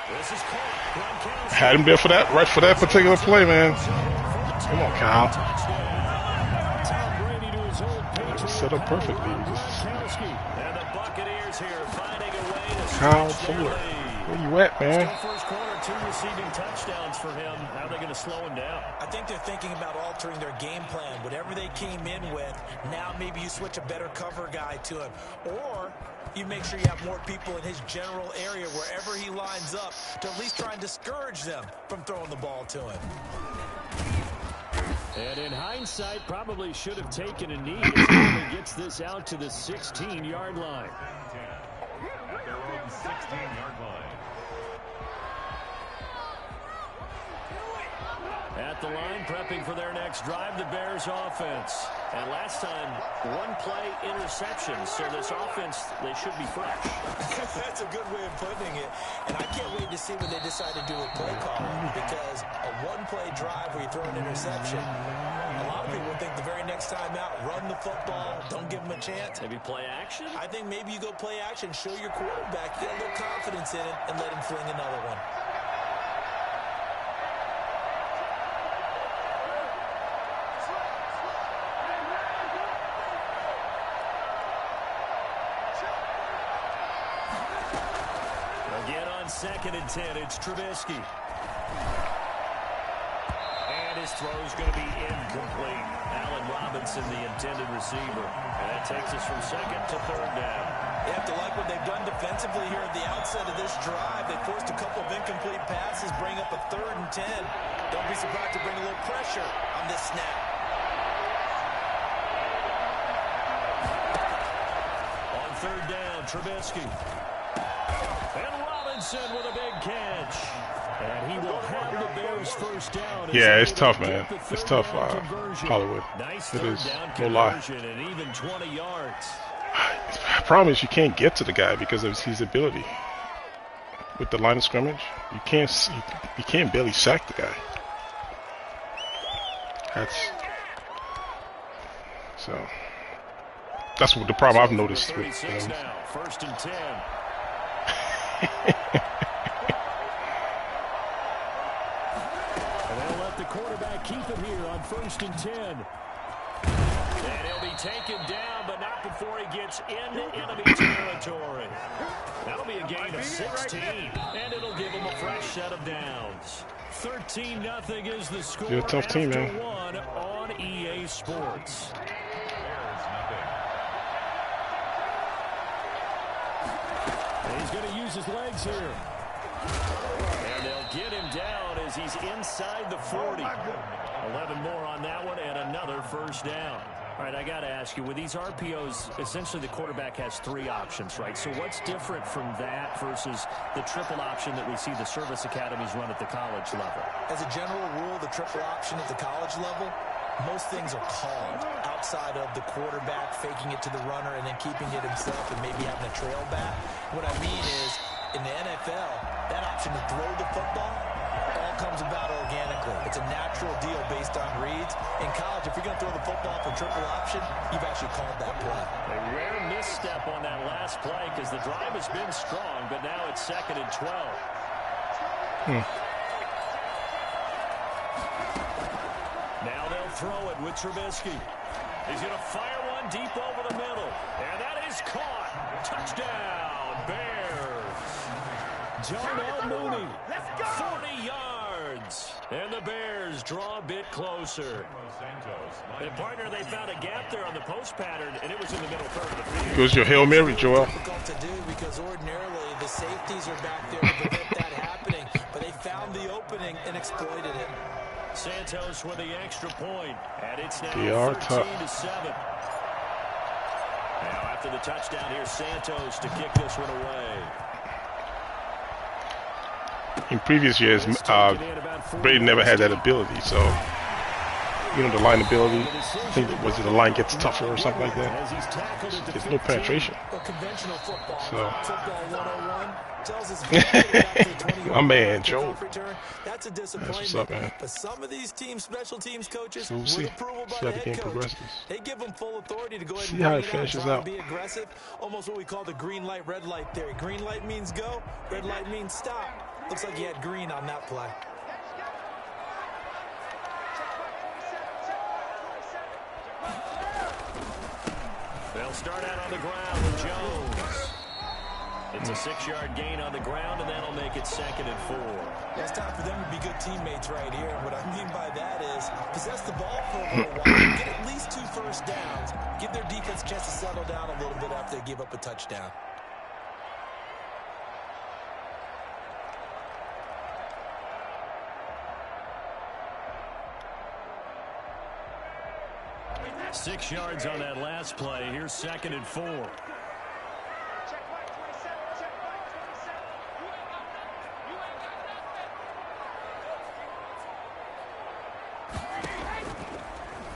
This is caught. Had him there for that, right for that particular play, man. Come on, Kyle. Set up perfectly. And the Buccaneers here finding a way to Kyle stretch their Fuller. lead. Where you at, man? Still first quarter, 2 receiving touchdowns for him. How are they going to slow him down? I think they're thinking about altering their game plan. Whatever they came in with, now maybe you switch a better cover guy to him. Or you make sure you have more people in his general area wherever he lines up to at least try and discourage them from throwing the ball to him. And in hindsight, probably should have taken a knee as he gets this out to the 16-yard line. At their own 16-yard line. At the line, prepping for their next drive, the Bears offense. And last time, 1-play interception, so this offense, they should be fresh. That's a good way of putting it. And I can't wait to see what they decide to do with play calling, because a 1-play drive where you throw an interception, a lot of people think the very next time out, run the football, don't give them a chance. Maybe play action? I think maybe you go play action, show your quarterback, get a little confidence in it, and let him fling another one. 2nd and 10. It's Trubisky. And his throw is going to be incomplete. Allen Robinson, the intended receiver. And that takes us from 2nd to 3rd down. You have to like what they've done defensively here at the outset of this drive. They forced a couple of incomplete passes, bring up a 3rd and 10. Don't be surprised to bring a little pressure on this snap. On 3rd down, Trubisky. And Robinson with a big catch. And he will have the Bears 1st down. Yeah, it's tough, man. It's tough, Hollywood. Nice it is. down No lie. and even 20 yards. The problem is you can't get to the guy because of his ability. With the line of scrimmage, you can't barely sack the guy. That's what the problem I've noticed with him. Now, 1st and 10. And they'll let the quarterback keep it here on 1st and 10. And he'll be taken down, but not before he gets into enemy territory. That'll be a gain of 16, and it'll give him a fresh set of downs. 13-0 is the score. You're a tough team, man. After 1 on EA Sports. And he's going to use his legs here. And they'll get him down as he's inside the 40. 11 more on that one and another 1st down. All right, I got to ask you, with these RPOs, essentially the quarterback has 3 options, right? So what's different from that versus the triple option that we see the service academies run at the college level? As a general rule, the triple option at the college level, most things are called outside of the quarterback faking it to the runner and then keeping it himself and maybe having a trail back. What I mean is, in the NFL, that option to throw the football all comes about organically. It's a natural deal based on reads. In college, if you're going to throw the football for triple option, you've actually called that play. A rare misstep on that last play because the drive has been strong, but now it's 2nd and 12. Now they'll throw it with Trubisky. He's going to fire one deep over the middle. And that is caught. Touchdown, Bears. John L. Mooney, 40 yards. And the Bears draw a bit closer. And partner, they found a gap there on the post pattern, and it was in the middle third of the field. Goes your Hail Mary, Joel. Difficult to do because ordinarily the safeties are back there to prevent that happening, but they found the opening and exploited it. Santos with the extra point, and it's now 13-7. Now after the touchdown, here's Santos to kick this one away. In previous years, Brady never had that ability, so the line ability. I think the line gets tougher or something like that. There's no penetration. So, my man Joe. That's a disappointment. What's up, man? But some of these teams, special teams coaches, we'll see. approval by See how the the game head coach. progresses. They give them full authority to go ahead See and how bring it it finishes out, out. be aggressive. Almost what we call the green light, red light theory. Green light means go, red light means stop. Looks like you had green on that play. They'll start out on the ground with Jones. It's a 6-yard gain on the ground, and that'll make it 2nd and 4. It's time for them to be good teammates right here. What I mean by that is possess the ball for a little while, get at least 2 first downs, give their defense a chance to settle down a little bit after they give up a touchdown. Six yards on that last play. Here's 2nd and 4.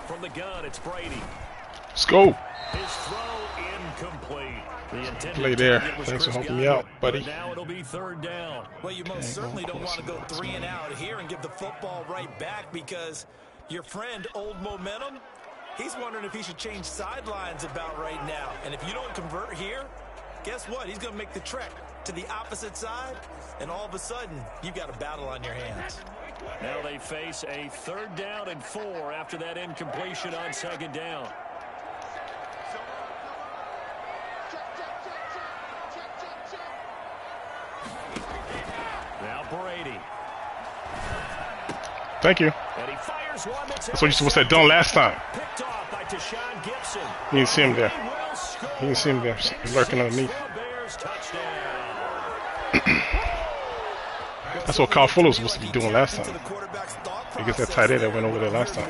From the gun, it's Brady. Let's go. His throw incomplete. The intended Play there. target was Thanks for Chris helping me Godwin, out, buddy. but now it'll be 3rd down. Well, you most certainly don't want to go 3 and out here and give the football right back because your friend, Old Momentum, he's wondering if he should change sidelines about right now. And if you don't convert here, guess what? He's going to make the trek to the opposite side, and all of a sudden, you've got a battle on your hands. Now they face a 3rd down and 4 after that incompletion on 2nd down. Thank you. And he fires one That's what you supposed to have done last time. picked off by Deshaun Gibson. You didn't see him there. He will score. You didn't see him there. He's lurking underneath. For a Bears touchdown. That's what Kyle Fuller was supposed to be doing last time. I guess that tight end that went over there last time.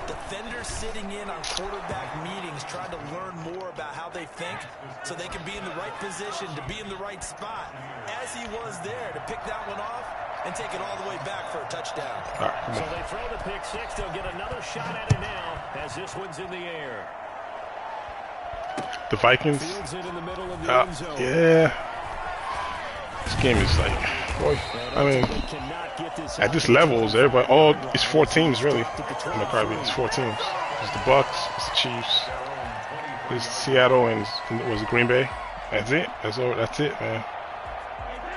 Defenders sitting in on quarterback meetings trying to learn more about how they think so they can be in the right position to be in the right spot. As he was there to pick that one off and take it all the way back for a touchdown. Right, So they throw the pick six. They'll get another shot at it now as this one's in the air. the Vikings. Fields it in the middle of the end zone. Yeah. This game is like, boy, I mean, at this level, is everybody, it's 4 teams really. In the Caribbean, it's 4 teams. It's the Bucks, it's the Chiefs, it's Seattle, and was it Green Bay? That's it. That's it, man.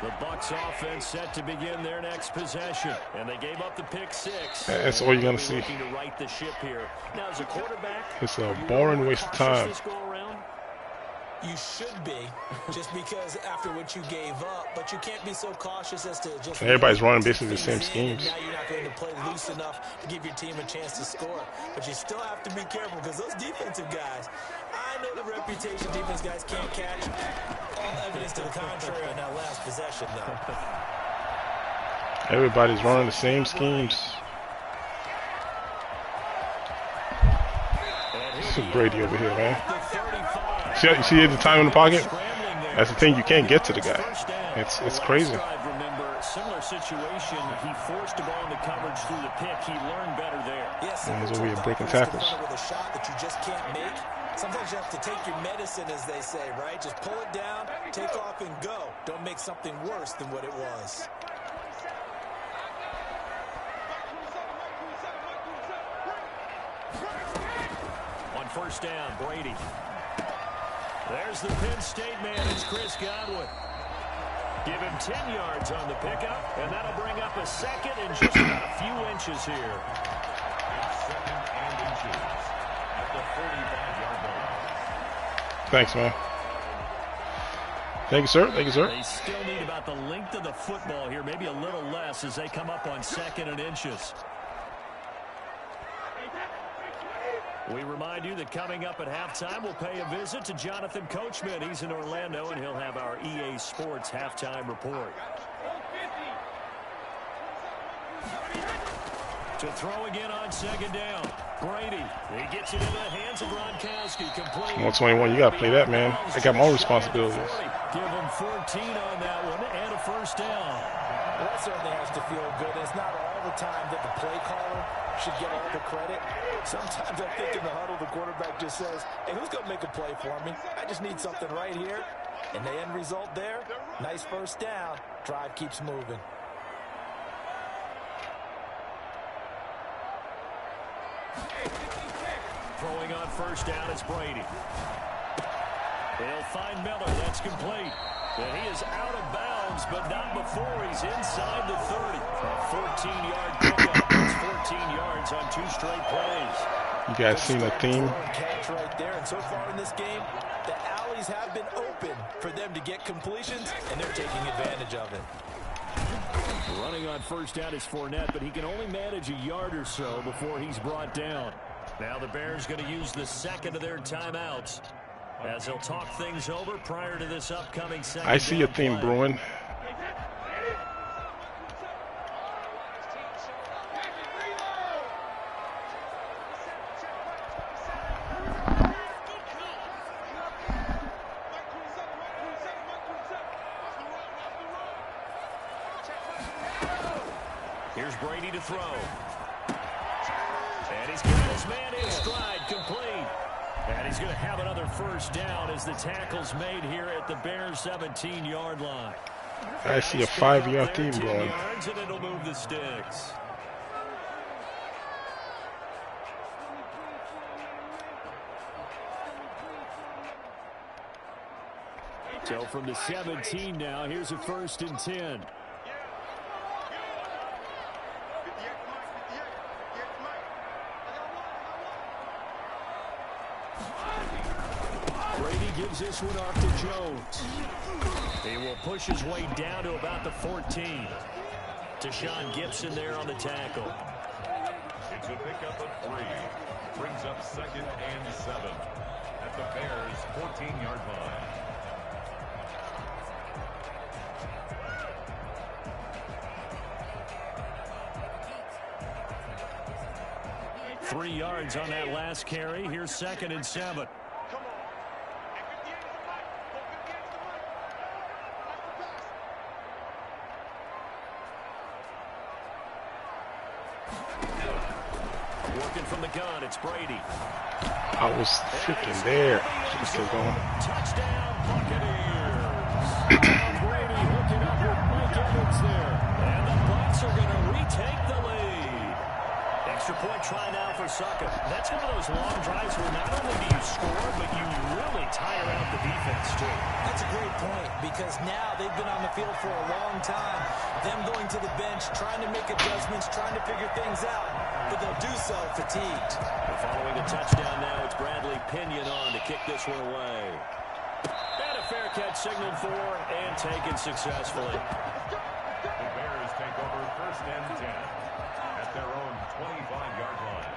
The Bucks offense set to begin their next possession, and they gave up the pick six. That's all you're gonna see. Looking to right the ship here. Now, as a quarterback, It's a boring waste of time. this go around? You should be, just because after what you gave up, but you can't be so cautious as to just... Everybody's running basically the same schemes. Now you're not going to play loose enough to give your team a chance to score. But you still have to be careful because those defensive guys, I know the reputation defense guys can't catch. All evidence to the contrary on that last possession, though. Everybody's running the same schemes. This is Brady over here, man. You see the time in the pocket? That's the thing, you can't get to the guy. It's crazy. Remember, similar situation, he forced the ball into coverage through the pick. He learned better there. Yes, And there's a way of breaking tackles. with a shot that you just can't make. Sometimes you have to take your medicine, as they say, right? Just pull it down, take off, and go. Don't make something worse than what it was. On first down, Brady. There's the Penn State man. It's Chris Godwin. Give him 10 yards on the pickup, and that'll bring up a second and just about a few inches here. Second and inches at the 35-yard line. Thanks, man. Thank you, sir. Thank you, sir. They still need about the length of the football here, maybe a little less as they come up on second and inches. We remind you that coming up at halftime, we'll pay a visit to Jonathan Coachman. He's in Orlando, and he'll have our EA Sports halftime report. To throw again on second down. Brady. He gets it in the hands of Gronkowski. Complete. 121, you got to play that, man. I got my own responsibilities. Give him 14 on that one and a first down. Well, that certainly has to feel good. It's not all the time that the play caller should get all the credit. Sometimes I think in the huddle, the quarterback just says, hey, who's going to make a play for me? I just need something right here. And the end result there, nice first down. Drive keeps moving. Throwing on first down, it's Brady. They'll find Miller. That's complete. And he is out of bounds, but not before he's inside the 30. A 14-yard pickup. That's 14 yards on 2 straight plays. You guys seen a theme? Catch right there. And so far in this game, the alleys have been open for them to get completions, and they're taking advantage of it. Running on first down is Fournette, but he can only manage a yard or so before he's brought down. Now the Bears going to use the second of their timeouts as they'll talk things over prior to this upcoming second. I see a theme brewing. Here's Brady to throw. And he's got his man in stride, complete. And he's going to have another first down as the tackle's made here at the Bears' 17-yard line. I see a 5-yard theme brewing. And it'll move the sticks. So from the 17 now, here's a 1st and 10. Brady gives this one off to Jones. He will push his way down to about the 14. Deshaun Gibson there on the tackle. It's a pickup of 3. Brings up 2nd and 7 at the Bears' 14-yard line. Three yards on that last carry. Here's 2nd and 7. Working from the gun, it's Brady. I was freaking there. Should still going. Touchdown, Buccaneers. Brady hooking up with Mike Evans there. And the Bucs are going to retake the lead. Extra point try now for Succa. That's one of those long drives where not only do you score, but you really tire out the defense, too. That's a great point, because now they've been on the field for a long time. Them going to the bench, trying to make adjustments, trying to figure things out, but they'll do so fatigued. Following the touchdown now, it's Bradley Pinion on to kick this one away. And a fair catch signaled for and taken successfully. The Bears take over 1st and 10 at their own 25-yard line.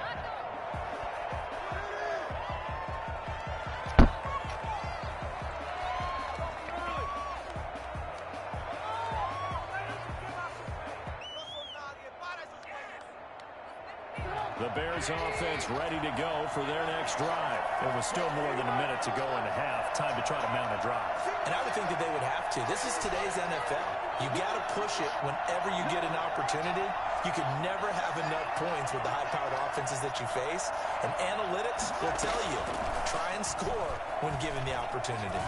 The Bears offense ready to go for their next drive. It was still more than a minute to go in the half. Time to try to mount a drive. And I would think that they would have to. This is today's NFL. You got to push it whenever you get an opportunity. You can never have enough points with the high-powered offenses that you face. And analytics will tell you, try and score when given the opportunity.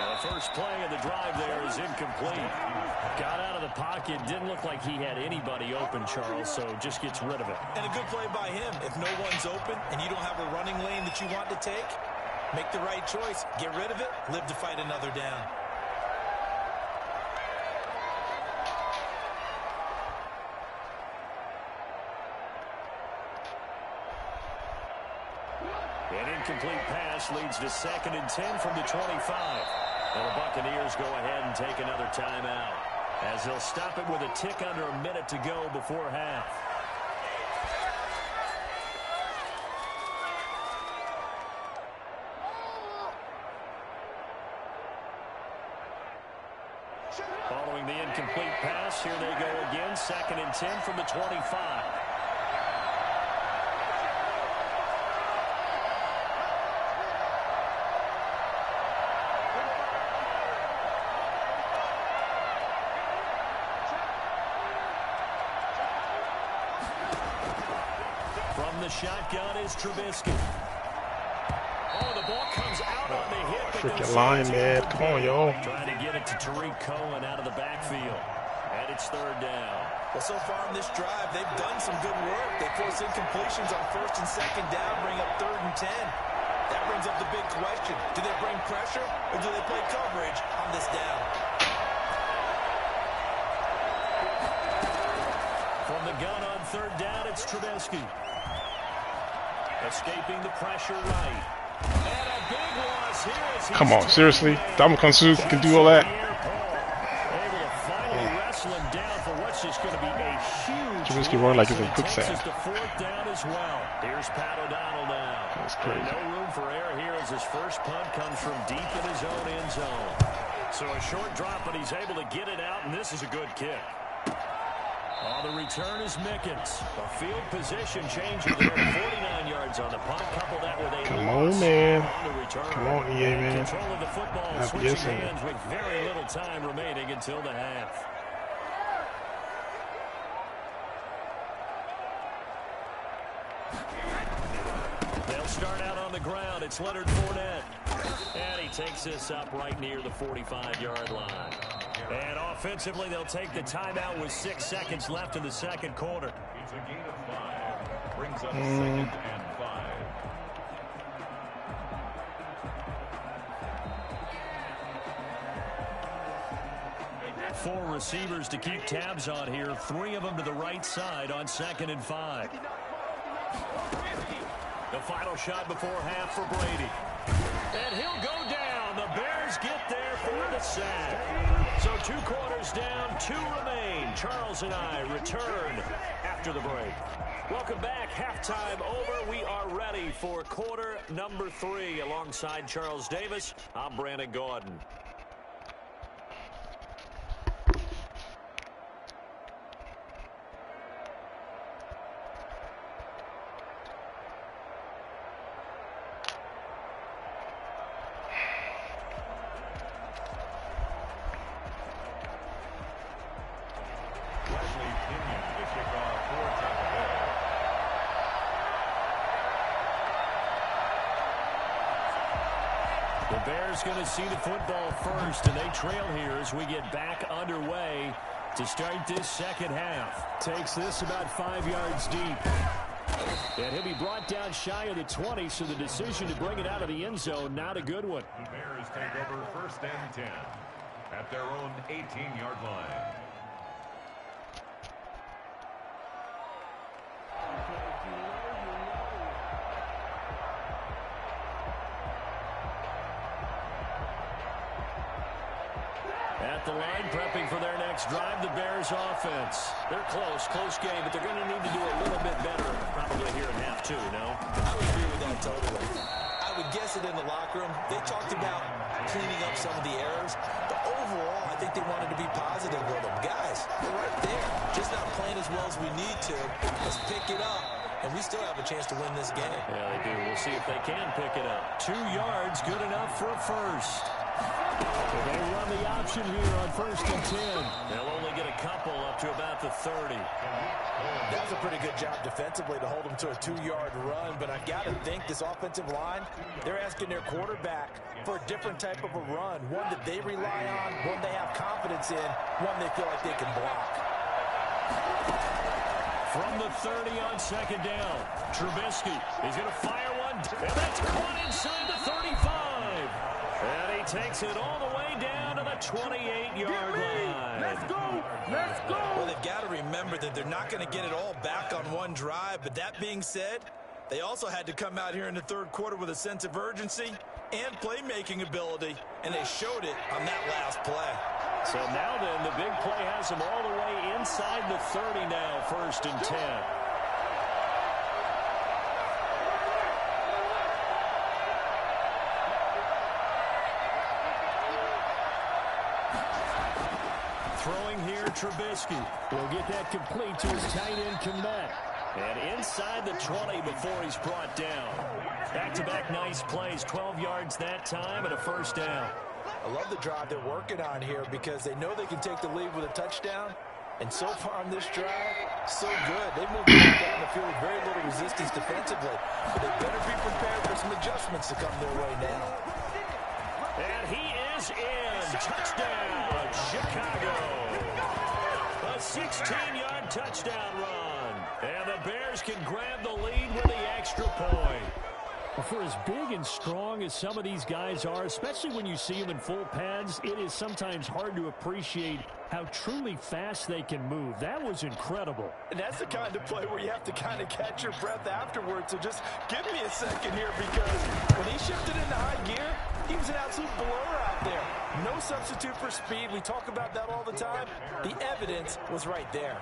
The first play of the drive there is incomplete. Got out of the pocket. Didn't look like he had anybody open, Charles, so just gets rid of it. And a good play by him. If no one's open and you don't have a running lane that you want to take, make the right choice. Get rid of it. Live to fight another down. An incomplete pass leads to 2nd and 10 from the 25. And the Buccaneers go ahead and take another timeout, as they'll stop it with a tick under a minute to go before half. Following the incomplete pass, here they go again, 2nd and 10 from the 25. The shotgun is Trubisky. Oh, the ball comes out on the hit. Freaking line, man. Come on, y'all. Trying to get it to Tariq Cohen out of the backfield. And it's 3rd down. Well, so far on this drive, they've done some good work. They force incompletions on 1st and 2nd down, bring up 3rd and 10. That brings up the big question. Do they bring pressure, or do they play coverage on this down? From the gun on 3rd down, it's Trubisky. Escaping the pressure right. And a big loss here as Come on, seriously? Damakansu can do all that? Able to finally wrestle him down for what's just going to be a huge Trubisky running like it's in Takes quicksand. us to 4th down as well. Here's Pat O'Donnell now. That's crazy. No room for error here as his first punt comes from deep in his own end zone. So a short drop, but he's able to get it out, and this is a good kick. On the return is Mickens. A field position changer there. 49 yards on the punt. Couple that with a Come on, man. on the return. Come on, EA, man. Control of the football, Not switching guessing. hands with very little time remaining until the half. They'll start out on the ground. It's Leonard Fournette. And he takes this up right near the 45-yard line. And offensively, they'll take the timeout with 6 seconds left in the 2nd quarter. It's a gain of 5. Brings up 2nd and 5. Four receivers to keep tabs on here. 3 of them to the right side on 2nd and 5. The final shot before half for Brady. And he'll go down. The Bears get there for the sack. So 2 quarters down, 2 remain. Charles and I return after the break. Welcome back. Halftime over. We are ready for quarter number 3. Alongside Charles Davis, I'm Brandon Gordon. The Bears going to see the football first, and they trail here as we get back underway to start this second half. Takes this about 5 yards deep. And he'll be brought down shy of the 20, so the decision to bring it out of the end zone, not a good one. The Bears take over 1st and 10 at their own 18-yard line. At the line, prepping for their next drive, the Bears offense. They're close game, but they're going to need to do a little bit better probably here in half 2, no? I would agree with that totally. I would guess it in the locker room. They talked about cleaning up some of the errors, but overall, I think they wanted to be positive with them. Guys, we're right there. Just not playing as well as we need to. Let's pick it up, and we still have a chance to win this game. Yeah, they do. We'll see if they can pick it up. 2 yards, good enough for a first. They run the option here on 1st and 10. They'll only get a couple up to about the 30. That's a pretty good job defensively to hold them to a 2-yard run, but I've got to think this offensive line, they're asking their quarterback for a different type of a run, one that they rely on, one they have confidence in, one they feel like they can block. From the 30 on 2nd down, Trubisky is going to fire one, and that's caught inside the 35. And he takes it all the way down to the 28-yard line. Let's go! Let's go! Well, they've got to remember that they're not going to get it all back on one drive. But that being said, they also had to come out here in the 3rd quarter with a sense of urgency and playmaking ability. And they showed it on that last play. So now then, the big play has them all the way inside the 30 now, 1st and 10. Throwing here, Trubisky will get that complete to his tight end, Kmet. And inside the 20 before he's brought down. Back-to-back nice plays, 12 yards that time and a 1st down. I love the drive they're working on here because they know they can take the lead with a touchdown. And so far on this drive, so good. They've moved down the field with very little resistance defensively. But they better be prepared for some adjustments to come their way now. And he is in. Touchdown, Chicago. A 16-yard touchdown run. And the Bears can grab the lead with the extra point. For as big and strong as some of these guys are, especially when you see them in full pads, it is sometimes hard to appreciate how truly fast they can move. That was incredible. And that's the kind of play where you have to kind of catch your breath afterwards. So just give me a second here, because when he shifted into high gear, he was an absolute blur out there. No substitute for speed. We talk about that all the time. The evidence was right there.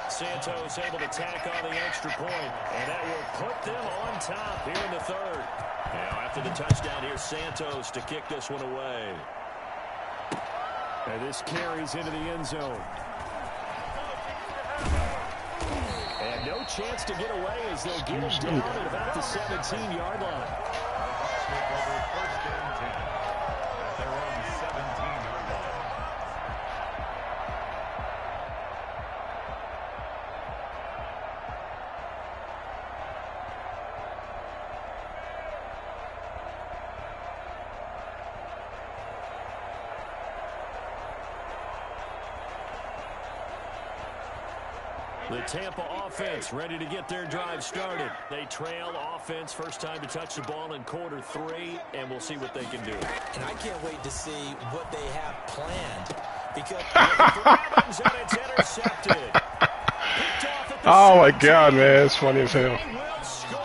Santos able to tack on the extra point, and that will put them on top here in the 3rd. Now after the touchdown, here's Santos to kick this one away. And this carries into the end zone. And no chance to get away as they'll get him down at about the 17-yard line. The Tampa offense ready to get their drive started. They trail offense, first time to touch the ball in quarter 3, and we'll see what they can do. And I can't wait to see what they have planned. Because and it's intercepted. Oh my God, man, it's funny as hell.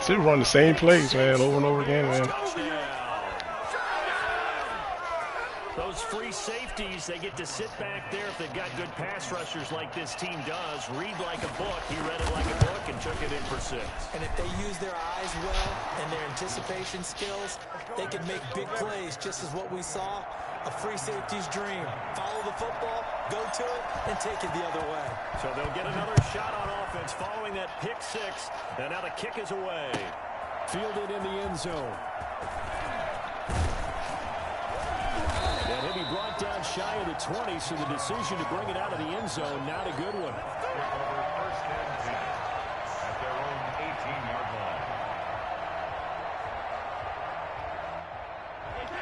They run the same plays, man, over and over again, man. Those free safety safeties, they get to sit back there if they've got good pass rushers like this team does. Read like a book. He read it like a book and took it in for 6. And if they use their eyes well and their anticipation skills, they can make big plays, just as what we saw. A free safety's dream. Follow the football, go to it, and take it the other way. So they'll get another shot on offense following that pick 6. And now the kick is away. Fielded in the end zone. And he'll be brought down shy of the 20, so the decision to bring it out of the end zone, not a good one. First and 10 at their own 18-yard line.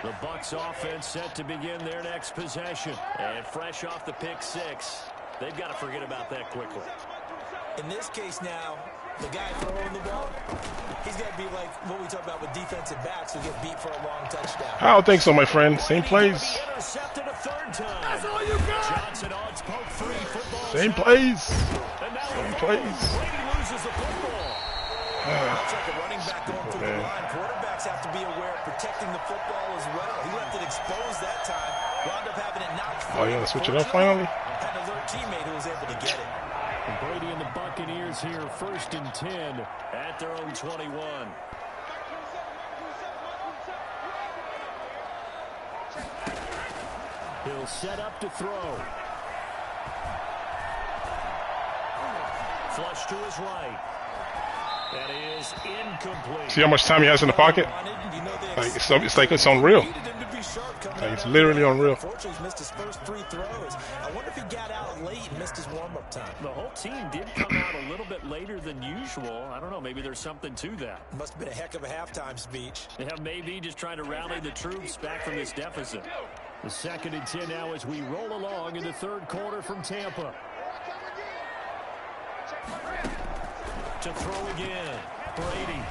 The Bucs offense set to begin their next possession. And fresh off the pick 6, they've got to forget about that quickly. In this case now, the guy throwing the ball, he's got to be like what we talk about with defensive backs who get beat for a long touchdown. I don't think so, my friend. Same plays. Intercepted a 3rd time. That's all you got. Johnson odds poke 3. Same plays. Same plays. Brady loses the football. Looks like a running back going through the line. Quarterbacks have to be aware of protecting the football as well. He left it exposed that time. Wound up having it knocked free. Oh, yeah, switch it up finally. Had an alert teammate who was able to get it. And Brady and the Buccaneers here, 1st and 10 at their own 21. He'll set up to throw. Flush to his right. That is incomplete. See how much time he has in the pocket? Like, it's like it's unreal. Like, it's literally unreal. Unfortunately, he's missed his first 3 throws. I wonder if he got out late and missed his warm-up time. The whole team did come out a little bit later than usual. I don't know, maybe there's something to that. Must have been a heck of a halftime speech. Yeah, maybe just trying to rally the troops back from this deficit. The 2nd and 10 now as we roll along in the 3rd quarter from Tampa. To throw again. Brady.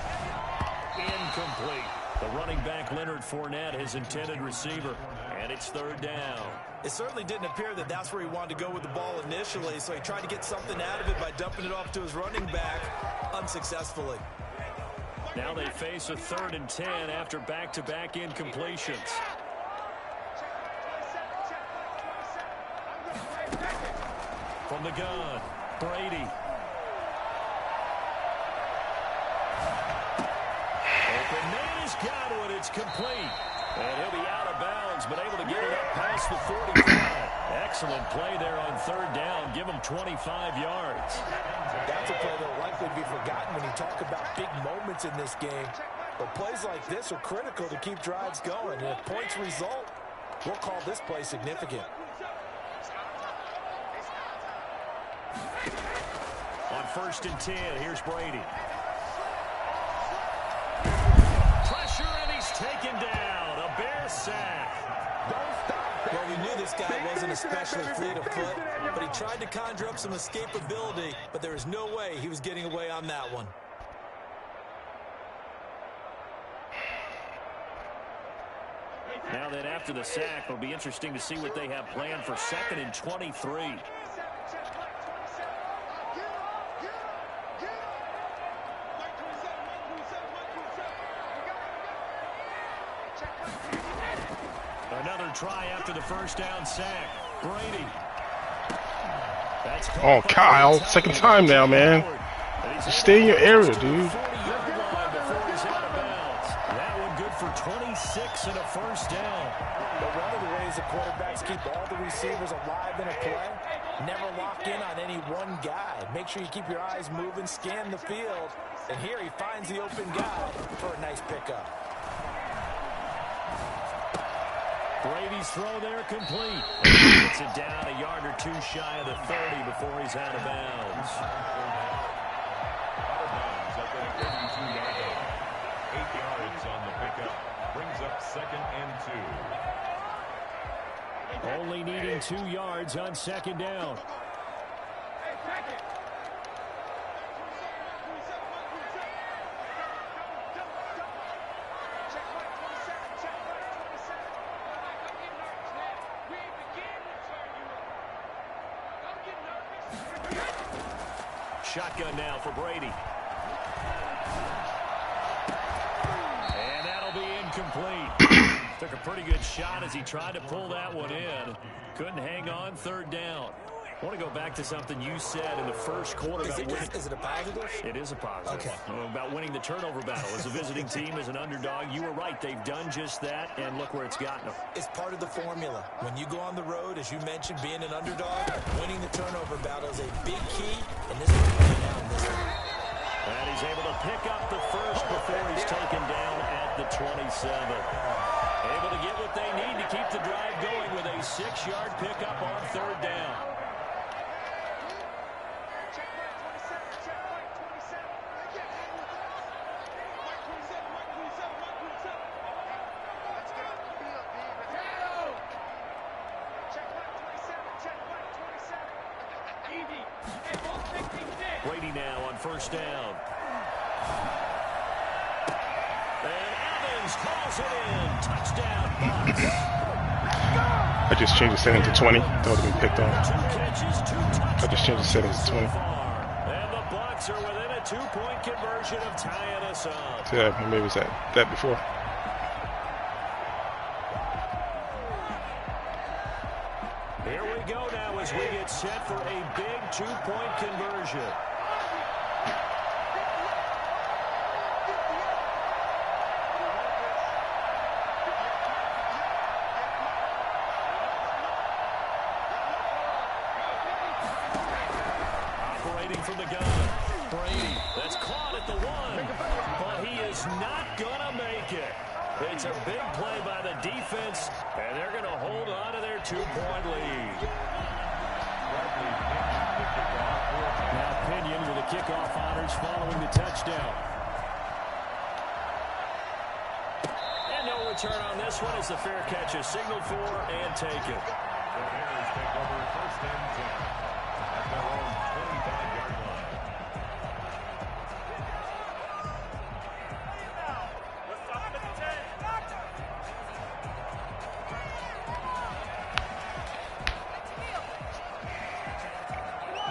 Incomplete. The running back, Leonard Fournette, his intended receiver. And it's 3rd down. It certainly didn't appear that that's where he wanted to go with the ball initially, so he tried to get something out of it by dumping it off to his running back unsuccessfully. Now they face a 3rd and 10 after back-to-back incompletions. From the gun, Brady. Open man has got it. It's complete. And he'll be out of bounds, but able to get it up past the 45. Excellent play there on 3rd down. Give him 25 yards. That's a play that will likely be forgotten when you talk about big moments in this game. But plays like this are critical to keep drives going. And if points result, we'll call this play significant. On 1st and 10, here's Brady. Pressure, and he's taken down. A Bear sack. Well, we knew this guy wasn't especially fleet of foot, but he tried to conjure up some escapability, but there was no way he was getting away on that one. Now that after the sack, it'll be interesting to see what they have planned for 2nd and 23. Another try after the 1st down sack. Brady. Oh, Kyle, 2nd time now, man. Just stay in your area, dude. That one good for 26 and a 1st down. But one of the ways the quarterbacks keep all the receivers alive in a play, never lock in on any one guy. Make sure you keep your eyes moving, scan the field. And here he finds the open guy for a nice pickup. Brady's throw there complete. And he gets it down a yard or 2 shy of the 30 before he's out of bounds. Out of bounds at the 32-yard line. 8 yards on the pickup. Brings up 2nd and 2. Only needing 2 yards on 2nd down. Shotgun now for Brady. And that'll be incomplete. Took a pretty good shot as he tried to pull that one in. Couldn't hang on. Third down. I want to go back to something you said in the first quarter. Is it a positive? It is a positive. Okay. About winning the turnover battle. As a visiting team, as an underdog, you were right. They've done just that, and look where it's gotten them. It's part of the formula. When you go on the road, as you mentioned, being an underdog, winning the turnover battle is a big key, and this is playing out in this one. And he's able to pick up the first before he's taken down at the 27. Able to get what they need to keep the drive going with a 6-yard pickup on third down. Brady now on first down. And Evans calls it in. Touchdown, Bucks. I just changed the setting to 20. That would have been picked off. I just changed the setting to 20. And the Bucks are within a 2-point conversion of tying us up. So yeah, maybe it was that before. Here we go now as we get set for a big 2-point conversion. Operating from the gun. Brady, that's caught at the 1. But he is not going to make it. It's a big play by the defense, and they're going to hold on to their 2-point lead. Now Pinion with the kickoff honors following the touchdown. And no return on this one as the fair catch is signaled for and taken. The Bears take over first and 10 at their own 25-yard line.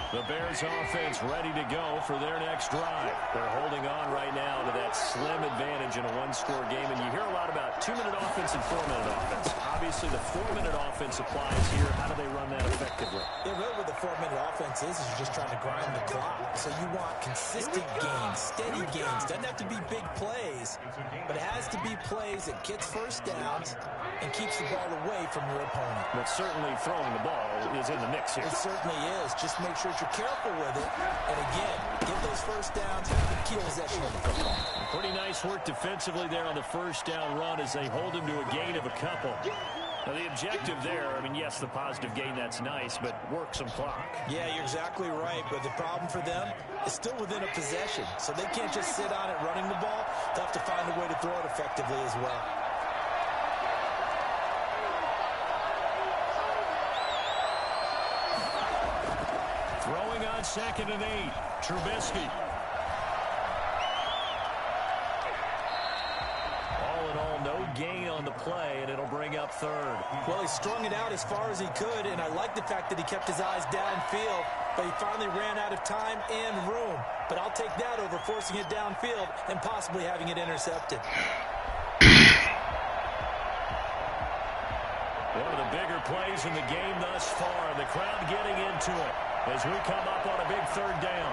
The Bears offense ready to go for their next drive. They're holding on right now to that slim advantage in a one-score game. And you hear a lot about 2-minute offense and 4-minute offense. Obviously, the 4-minute offense applies here. How do they run that effectively? Yeah, really what the 4-minute offense is you're just trying to grind the clock. So you want consistent gains, steady gains. Doesn't have to be big plays, but it has to be plays that gets first downs and keeps the ball away from your opponent. But certainly throwing the ball is in the mix here. It certainly is. Just make sure you're careful with it. And again, get those first downs, keep possession of the football. Pretty nice work defensively there on the first down run as they hold him to a gain of a couple. Now the objective there, I mean, yes, the positive gain, that's nice, but work some clock. Yeah, you're exactly right. But the problem for them is still within a possession. So they can't just sit on it running the ball. They'll have to find a way to throw it effectively as well. Throwing on 2nd and 8, Trubisky. All in all, no gain on the play, and it'll bring up 3rd. Well, he strung it out as far as he could, and I like the fact that he kept his eyes downfield, but he finally ran out of time and room. But I'll take that over forcing it downfield and possibly having it intercepted. One of the bigger plays in the game thus far. The crowd getting into it as we come up on a big 3rd down.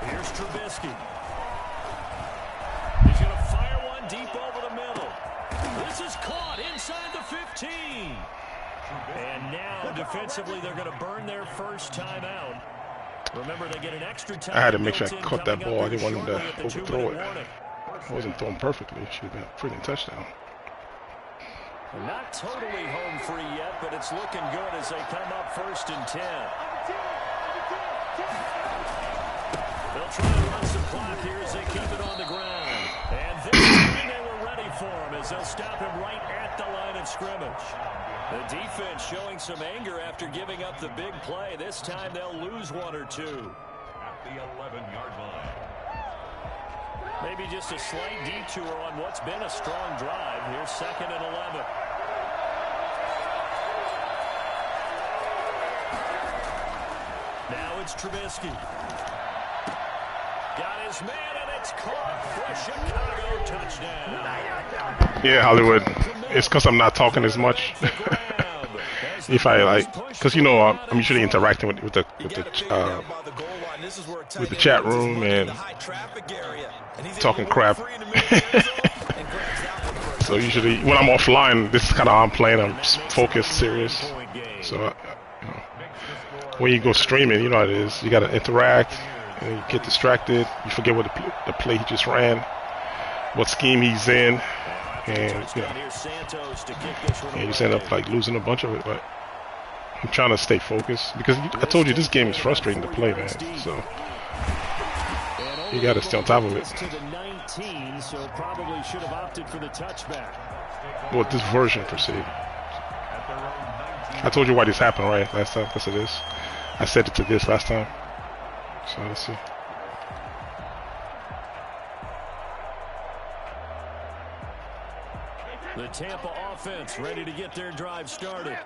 Here's Trubisky. He's going to fire one deep over the middle. This is caught inside the 15. And now, defensively, they're going to burn their first time out. Remember, they get an extra time. I had to make sure I caught that ball. I didn't want him to overthrow it. I wasn't throwing perfectly. It should have been a freaking touchdown. Not totally home free yet, but it's looking good as they come up 1st and 10. They'll try to run some clock here as they keep it on the ground. And this time they were ready for him as they'll stop him right at the line of scrimmage. The defense showing some anger after giving up the big play. This time they'll lose 1 or 2. At the 11-yard line. Maybe just a slight detour on what's been a strong drive. Here's 2nd and 11. now it's Trubisky. Got his man, and it's caught for a Chicago touchdown. Yeah, Hollywood. It's because I'm not talking as much. If I like, because you know I'm usually interacting with the chat room and talking crap. So usually when I'm offline, this is kind of how I'm playing. I'm focused, serious. So you know, when you go streaming, you know how it is. You got to interact, and you get distracted. You forget what the play he just ran, what scheme he's in, and you know, and you just end up like losing a bunch of it. But I'm trying to stay focused because I told you this game is frustrating to play, man. So you got to stay on top of it. So probably should have opted for the touchback. Well, this version per se. I told you why this happened, right? Last time. Yes, it is. I said it to this last time. So let's see. The Tampa offense ready to get their drive started.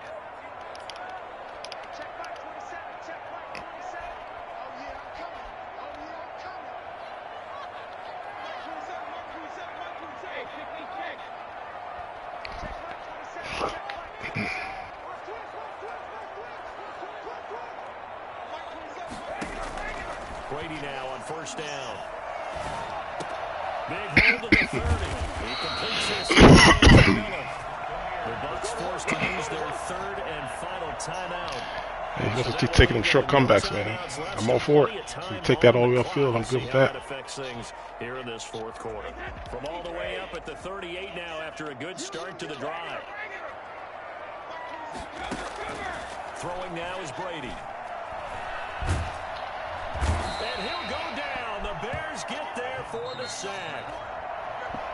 Brady now on first down. Big hold of the 30. He completes his The Bucs forced to use their third and final timeout. Hey, you have to keep taking them short comebacks, man. I'm all for it. You take that all the way upfield, I'm good with that. Affects things here in this fourth quarter. From all the way up at the 38 now after a good start to the drive. Throwing now is Brady. And he'll go down. The Bears get there for the sack.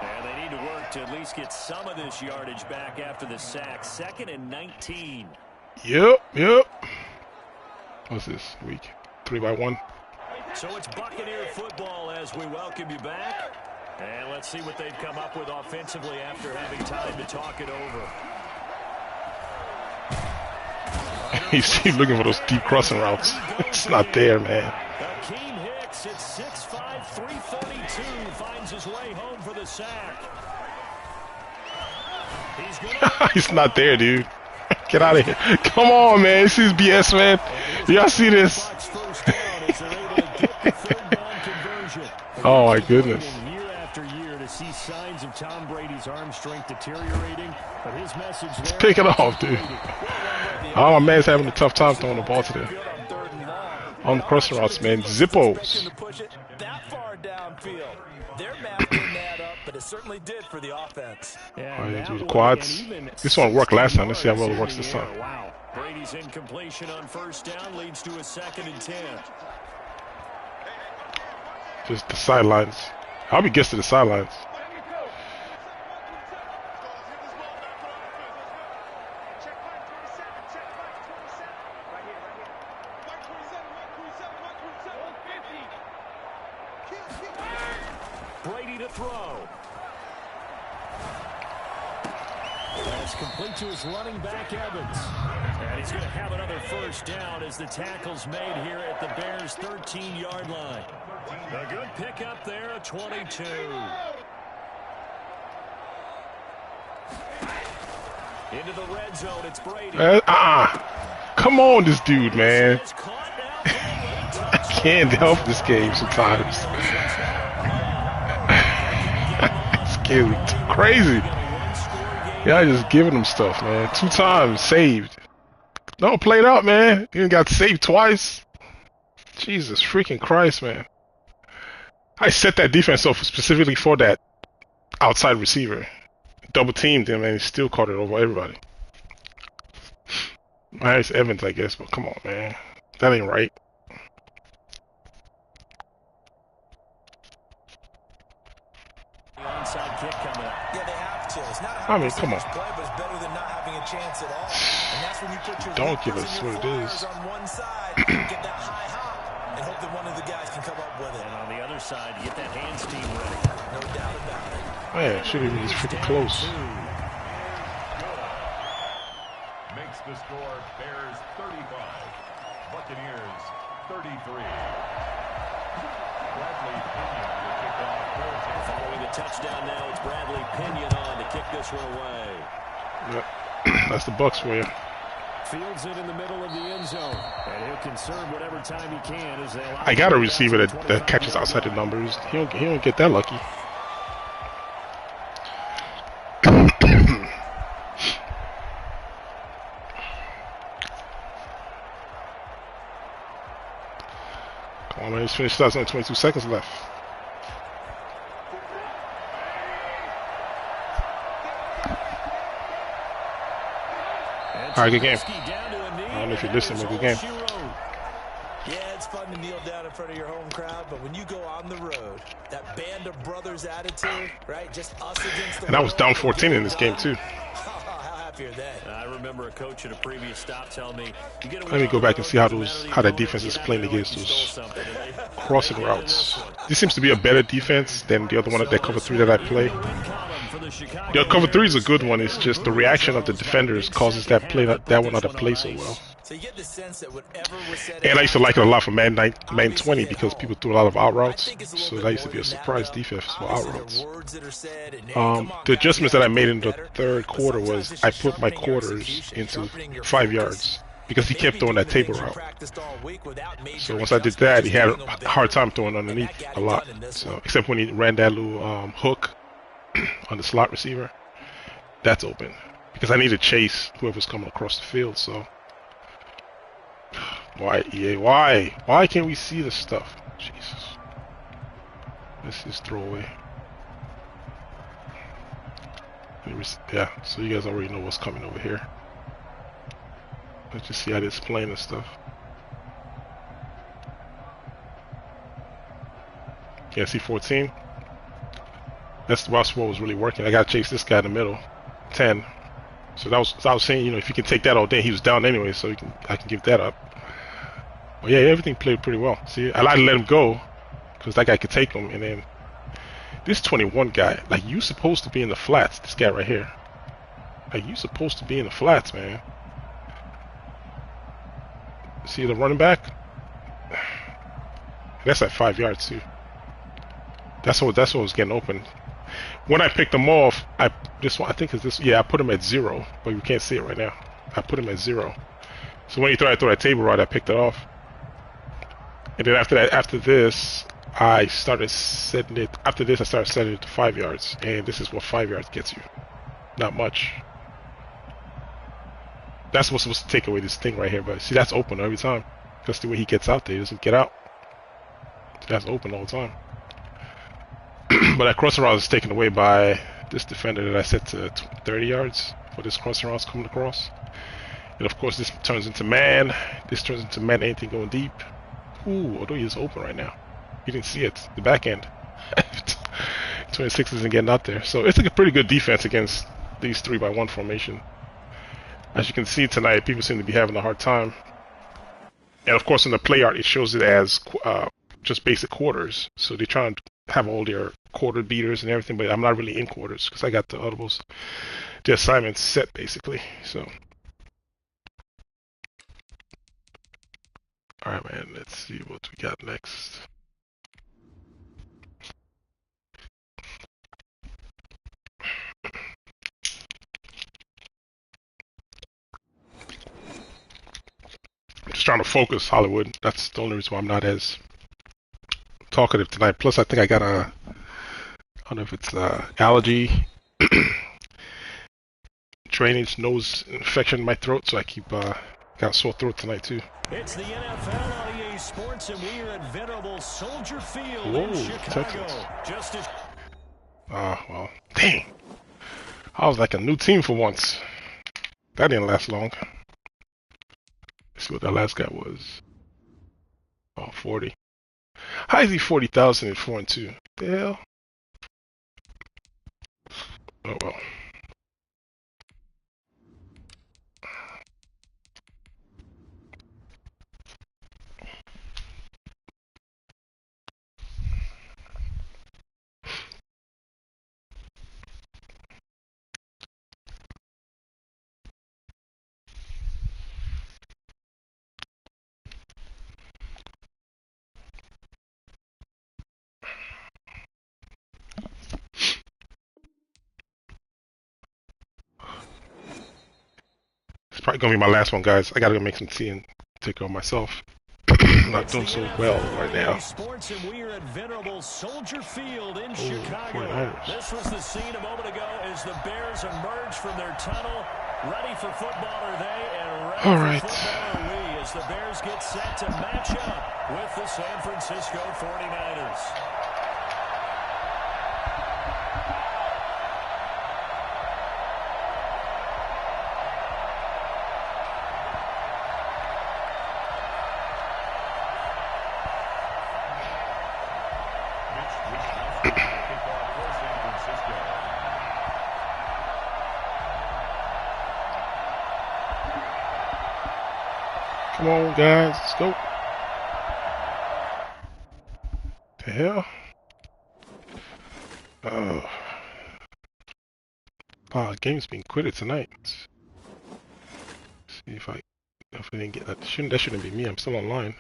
And they need to work to at least get some of this yardage back after the sack. 2nd and 19. Yep. What's this week? 3-by-1. So it's Buccaneer football as we welcome you back. And let's see what they've come up with offensively after having time to talk it over. He's looking for those deep crossing routes. It's not there, man. Akeem Hicks at 6'5", 332 finds his way home for the sack. He's not there, dude. Get out of here. Come on, man. This is BS, man. Y'all see this? Oh, my goodness. Year after year to see signs of Tom Brady's arm strength deteriorating, but his message there. Pick it off, dude. Oh, my man's having a tough time throwing the ball today. On the crossing routes, man. Zippos. That far downfield. Their math didn't add up, but it certainly did for the offense. Yeah, do the quads. This one worked last time. Let's see how well it works this time. Wow. Brady's incompletion on first down leads to a 2nd and 10. Just the sidelines. How he gets to the sidelines. Brady to throw. That's complete to his running back, Evans. And he's going to have another first down as the tackle's made here at the Bears' 13-yard line. A good pickup there, a 22. Into the red zone, it's Brady. Come on, this dude, man. I can't help this game sometimes. It's crazy. Y'all just giving him stuff, man. 2 times saved. No, played out, man. He got saved twice. Jesus freaking Christ, man. I set that defense up specifically for that outside receiver. Double teamed him, and he still caught it over everybody. It's Evans, I guess, but come on, man. That ain't right. Onside kick coming up. Yeah, they have to. It's not I mean, come on. play, but it's better than not having a chance at all. And that's when you put your Don't give us leaders and what your it is. flyers on one side, get that high hop, and hope that one of the guys can come up with it. And on the other side, you get that hands team ready. No doubt about it. Man, should have been just freaking close. Makes the score Bears 35, Buccaneers 33. Bradley Pinion will kick off fourth. Following the touchdown now, it's Bradley Pinion on to kick this one away. Yep. That's the Bucks for you. Fields it in the middle of the end zone. And he'll conserve whatever time he can as they allow I got a receiver that catches outside the numbers. He don't get that lucky. Come on, man. Just finished. There's only 22 seconds left. All right, good game. I don't know if you're listening, but good game. Yeah, it's fun to kneel down in front of your home crowd, but when you go on the road, that band of brothers attitude, right? Just us against the And I was down 14 in this game too. How happy are they? I remember a coach at a previous stop telling me, you get Let me go back and see how that defense is playing against those crossing routes. This seems to be a better defense than the other one, that cover 3 that I play. The cover 3 is a good one. It's just the reaction of the defenders causes that one not to play so well. So you get the sense that whatever was said, And I used to like it a lot for Madden 20 because people threw a lot of out routes. So that used to be a surprise defense for out routes. The adjustments that I made in the third quarter was I put my quarters into 5 yards because he kept throwing that table route. So once I did that, he had a hard time throwing underneath a lot. So except when he ran that little hook on the slot receiver, that's open because I need to chase whoever's coming across the field. So why EA? Why can't we see this stuff? Jesus, let's just throw away. Yeah, so you guys already know what's coming over here. Let's just see how this playing and stuff. Yeah, see 14. That's what was really working. I gotta chase this guy in the middle. 10. So I was saying, if you can take that all day, he was down anyway, so I can give that up. But yeah, everything played pretty well. See, I like to let him go because that guy could take him, and then this 21 guy, like, you supposed to be in the flats. This guy right here, like, you supposed to be in the flats, man. See the running back? That's at 5 yards too. That's what was getting open. When I picked him off, I think it's this. Yeah, I put him at 0, but you can't see it right now. I put him at 0. So when I throw that table right, I picked it off. And then after this, I started setting it. After this, I started setting it to 5 yards, and this is what 5 yards gets you. Not much. That's what's supposed to take away this thing right here, but see, that's open every time. That's the way he gets out there. He doesn't get out. That's open all the time. But that crossing route is taken away by this defender that I set to 30 yards for this crossing route coming across. And of course, this turns into man. This turns into man. Anything going deep. Ooh, although he's open right now. You didn't see it. The back end. 26 isn't getting out there. So it's like a pretty good defense against these 3-by-1 formation. As you can see tonight, people seem to be having a hard time. And of course, in the play art, it shows it as just basic quarters. So they're trying to have all their quarter beaters and everything, but I'm not really in quarters because I got the audibles, the assignments set basically. So, all right, man. Let's see what we got next. I'm just trying to focus, Hollywood. That's the only reason why I'm not as talkative tonight. Plus, I think I got I don't know if it's allergy, drainage, nose infection in my throat, so I keep got a sore throat tonight too. It's the NFL on EA Sports, and we are at venerable Soldier Field Whoa, in Chicago. Texans. Just as Well, dang. I was like a new team for once. That didn't last long. Let's see what that last guy was. Oh, 40. How is he 40,000 and 4-2? The hell? Oh well. probably gonna be my last one, guys. I gotta go make some tea and take care of myself. Not doing so well right now. Sports, and we are at venerable Soldier Field in Chicago. 49ers. This was the scene a moment ago as the Bears emerged from their tunnel. Ready for football are they, and ready for football are we, as the Bears get set to match up with the San Francisco 49ers. Come on, guys, let's go. The hell? Game's being quitted tonight. Let's see if I didn't get that. That shouldn't be me. I'm still online.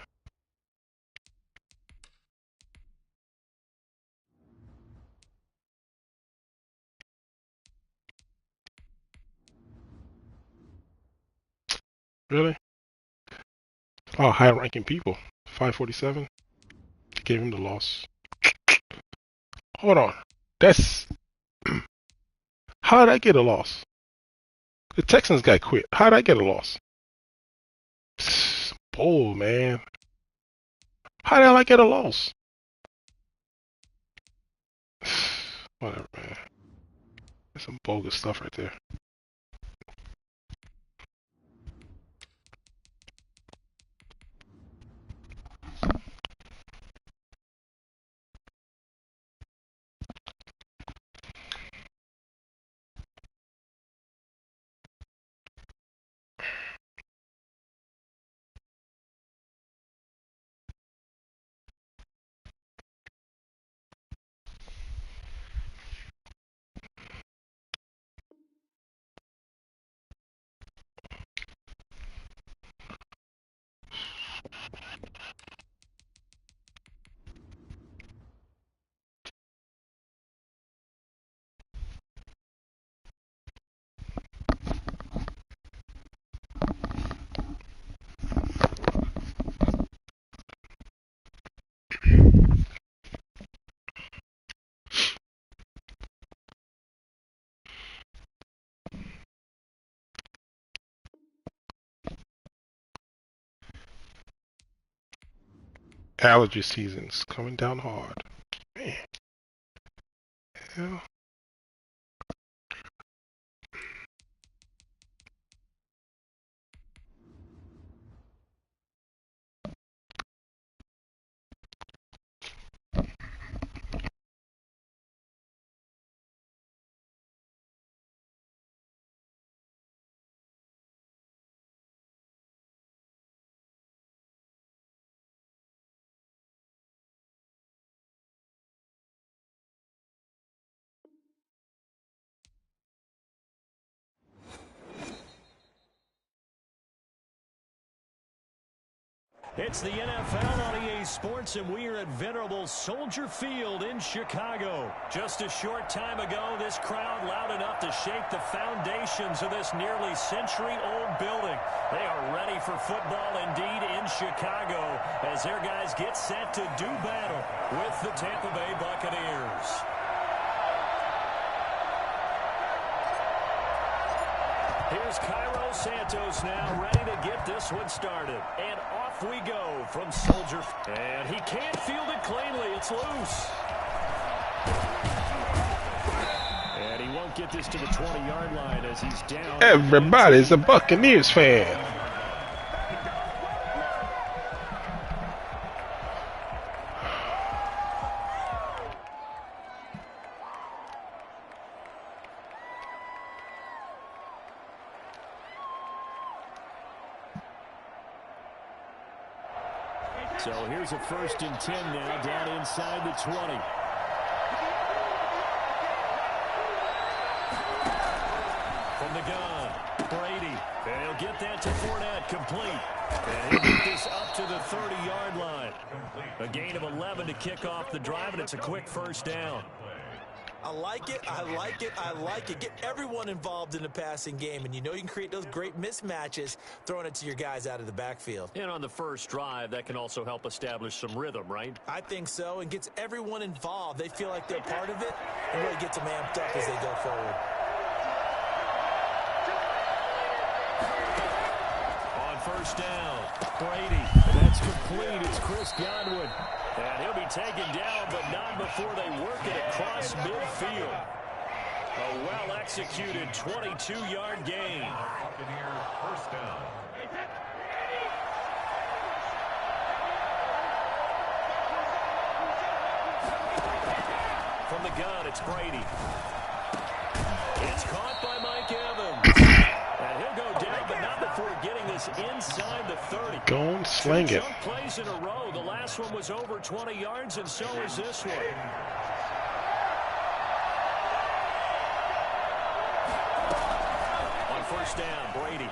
Really? Oh, high-ranking people. 547. Gave him the loss. Hold on. That's... How did I get a loss? The Texans guy quit. How did I get a loss? Bull, man. How the hell I get a loss? Whatever, man. That's some bogus stuff right there. Allergy season's coming down hard. Man. Hell. It's the NFL on EA Sports, and we are at venerable Soldier Field in Chicago. Just a short time ago, this crowd loud enough to shake the foundations of this nearly century-old building. They are ready for football indeed in Chicago as their guys get set to do battle with the Tampa Bay Buccaneers. Here's Cairo Santos now ready to get this one started. And off we go from Soldier. And he can't field it cleanly. It's loose. And he won't get this to the 20-yard line as he's down. Everybody's a Buccaneers fan. So here's a 1st and 10 now, down inside the 20. From the gun, Brady. And he'll get that to Fournette, complete. And he'll get this up to the 30-yard line. A gain of 11 to kick off the drive, and it's a quick 1st down. I like it. I like it. I like it. Get everyone involved in the passing game, and you know you can create those great mismatches throwing it to your guys out of the backfield. And on the first drive, that can also help establish some rhythm, right? I think so, and gets everyone involved. They feel like they're part of it and really gets them amped up as they go forward. On first down, Brady. That's complete. It's Chris Godwin. And he'll be taken down, but not before they work it across midfield. A well-executed 22-yard gain. Buccaneers first down. From the gun, it's Brady. It's caught by Mike Evans. And he'll go down, but not before getting this inside the 30. Go and sling it. 2 chunk plays in a row. The last one was over 20 yards, and so is this one. On first down, Brady.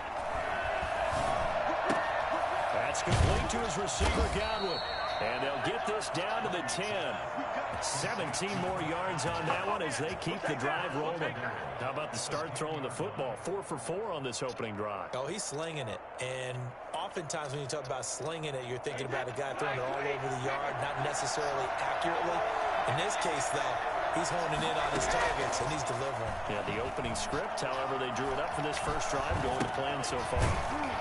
That's complete to his receiver, Godwin. And they'll get this down to the 10. 17 more yards on that one as they keep the drive rolling. How about the start throwing the football? 4 for 4 on this opening drive. Oh, he's slinging it. And oftentimes when you talk about slinging it, you're thinking about a guy throwing it all over the yard, not necessarily accurately. In this case, though, he's honing in on his targets, and he's delivering. Yeah, the opening script, however they drew it up for this first drive, going to plan so far.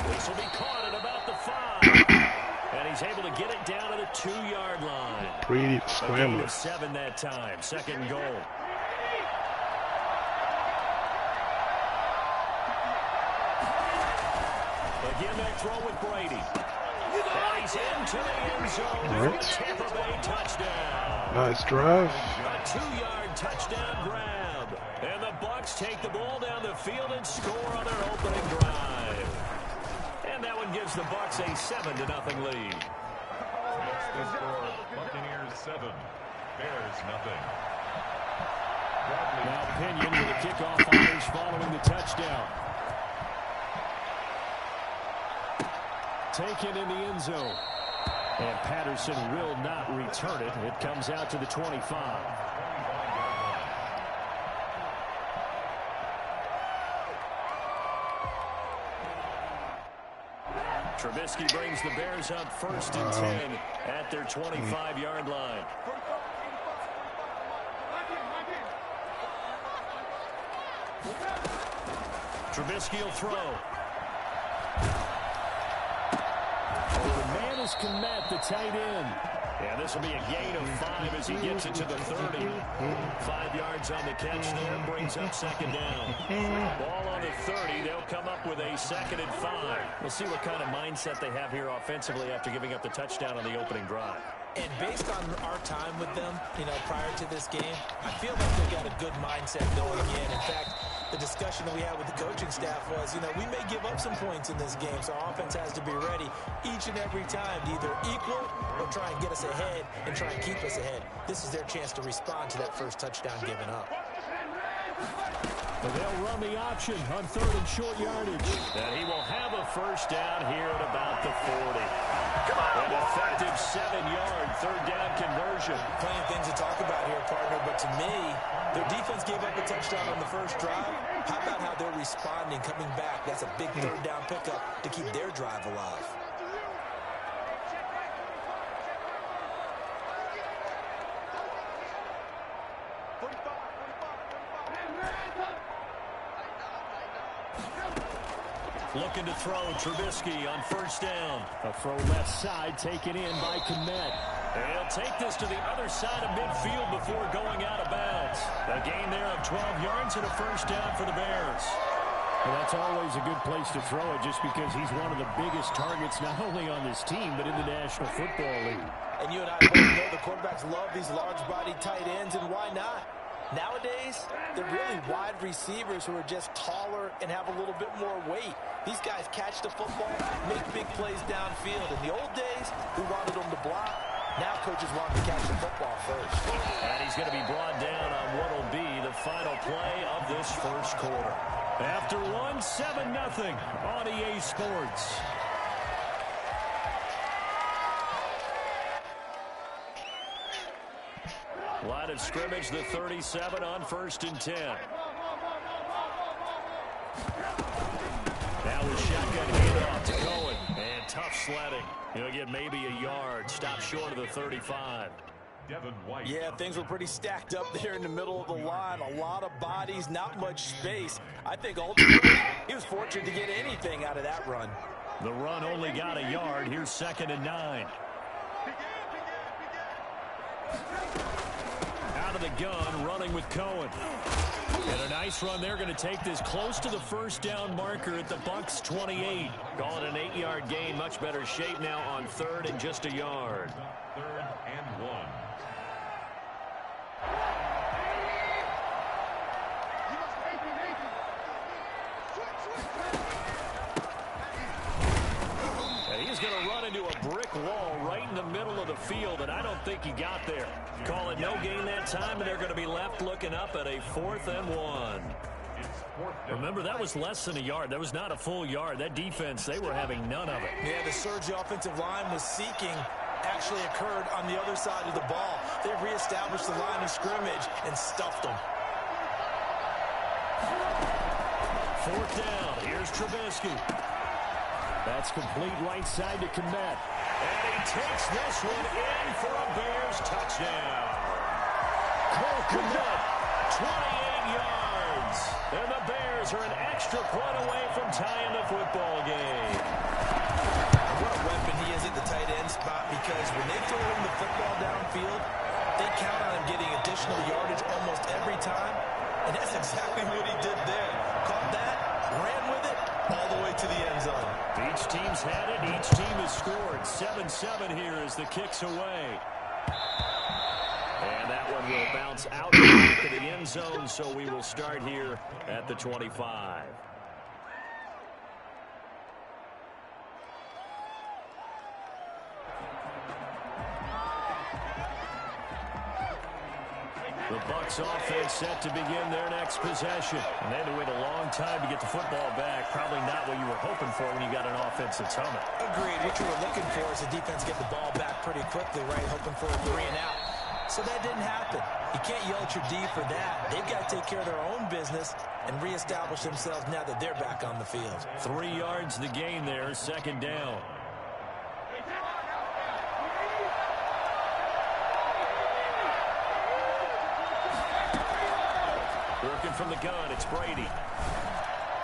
This will be caught at about the 5. And he's able to get it down to the 2-yard line. Brady scrambler. 7 that time. Second and goal. Again, that throw with Brady. And he's into the end zone for a Tampa Bay touchdown. Nice drive. A 2-yard touchdown grab. And the Bucs take the ball down the field and score on their opening drive. And that one gives the Bucs a 7-0 lead. That's the score. Buccaneers 7, Bears nothing. Now Pinion with a kickoff honors following the touchdown. Taken in the end zone. And Patterson will not return it. It comes out to the 25. Trubisky brings the Bears up 1st and 10 at their 25-yard line. Trubisky will throw. The man is Kmet, the tight end. Yeah, this will be a gain of 5 as he gets it to the 30. 5 yards on the catch there, brings up second down. Ball on the 30, they'll come up with a 2nd and 5. We'll see what kind of mindset they have here offensively after giving up the touchdown on the opening drive. And based on our time with them, prior to this game, I feel like they've got a good mindset going in. In fact, the discussion that we had with the coaching staff was, we may give up some points in this game, so our offense has to be ready each and every time to either equal or try and get us ahead and try and keep us ahead. This is their chance to respond to that first touchdown given up. But they'll run the option on 3rd and short yardage. And he will have a first down here at about the 40. An effective 7-yard 3rd down conversion. Plenty of things to talk about here, partner, but to me, their defense gave up a touchdown on the first drive. How about how they're responding, coming back? That's a big 3rd down pickup to keep their drive alive. Looking to throw, Trubisky on 1st down. A throw left side taken in by Kmet. They'll take this to the other side of midfield before going out of bounds. A gain there of 12 yards and a 1st down for the Bears. Well, that's always a good place to throw it just because he's one of the biggest targets not only on this team but in the National Football League. And you and I both know the quarterbacks love these large-bodied tight ends, and why not? Nowadays, they're really wide receivers who are just taller and have a little bit more weight. These guys catch the football, make big plays downfield. In the old days, we wanted them to block. Now coaches want them to catch the football first. And he's going to be brought down on what will be the final play of this first quarter. After one, 7-0 on EA Sports. Line of scrimmage, the 37 on 1st and 10. Now with shotgun handoff to Cohen. And tough sledding. He'll get maybe a yard. Stop short of the 35. Yeah, things were pretty stacked up there in the middle of the line. A lot of bodies, not much space. I think ultimately he was fortunate to get anything out of that run. The run only got a yard. Here's 2nd and 9. Out of the gun, running with Cohen. And a nice run. They're going to take this close to the 1st down marker at the Bucs 28. Call it an 8-yard gain. Much better shape now on 3rd and just a yard. 3rd and 1. And he's going to run into a brick wall right in the middle of the field, and I don't think he got there. Call it no gain that time, and they're going to be left looking up at a 4th and 1. Remember, that was less than a yard. That was not a full yard. That defense, they were having none of it. Yeah, the surge the offensive line was seeking actually occurred on the other side of the ball. They reestablished the line of scrimmage and stuffed them. 4th down. Here's Trubisky. That's complete right side to Kmet. And he takes this one in for a Bears touchdown. Cole Kmet, 28 yards. And the Bears are an extra point away from tying the football game. What a weapon he is at the tight end spot, because when they throw him the football downfield, they count on him getting additional yardage almost every time. And that's exactly what he did there. Caught that, ran with it, all the way to the end zone. Each team's had it. Each team has scored. 7-7 here as the kick's away. And that one will bounce out the back of the end zone, so we will start here at the 25. The Bucs offense set to begin their next possession. And they had to wait a long time to get the football back. Probably not what you were hoping for when you got an offense that's humming. Agreed. What you were looking for is the defense get the ball back pretty quickly, right? Hoping for a 3 and out. So that didn't happen. You can't yell at your D for that. They've got to take care of their own business and reestablish themselves now that they're back on the field. 3 yards the gain there, 2nd down. Working from the gun, it's Brady.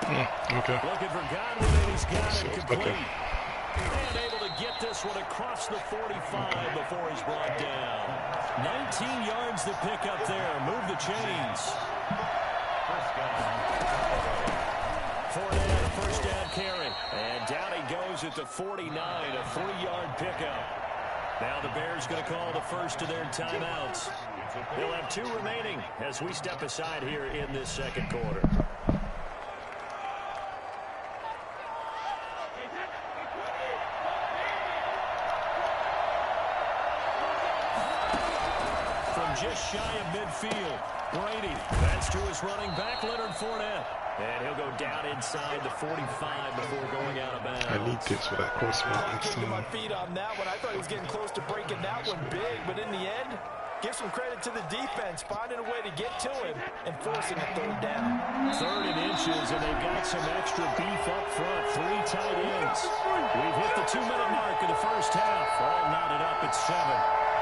Okay. Looking for Godwin, and he's got it complete. And able to get this one across the 45 before he's brought down. 19 yards to pick up there. Move the chains. Fournette, a 1st down carry. And down he goes at the 49, a 3-yard pickup. Now the Bears going to call the first of their timeouts. They'll have 2 remaining as we step aside here in this 2nd quarter. From just shy of midfield, Brady. That's to his running back, Leonard Fournette. And he'll go down inside the 45 before going out of bounds. I need this for that course. I kicked to my feet on that one. I thought he was getting close to breaking that one big, but in the end, give some credit to the defense, finding a way to get to him and forcing a 3rd down. 3rd and inches, and they've got some extra beef up front. 3 tight ends. We've hit the 2-minute mark of the first half. All knotted up at 7.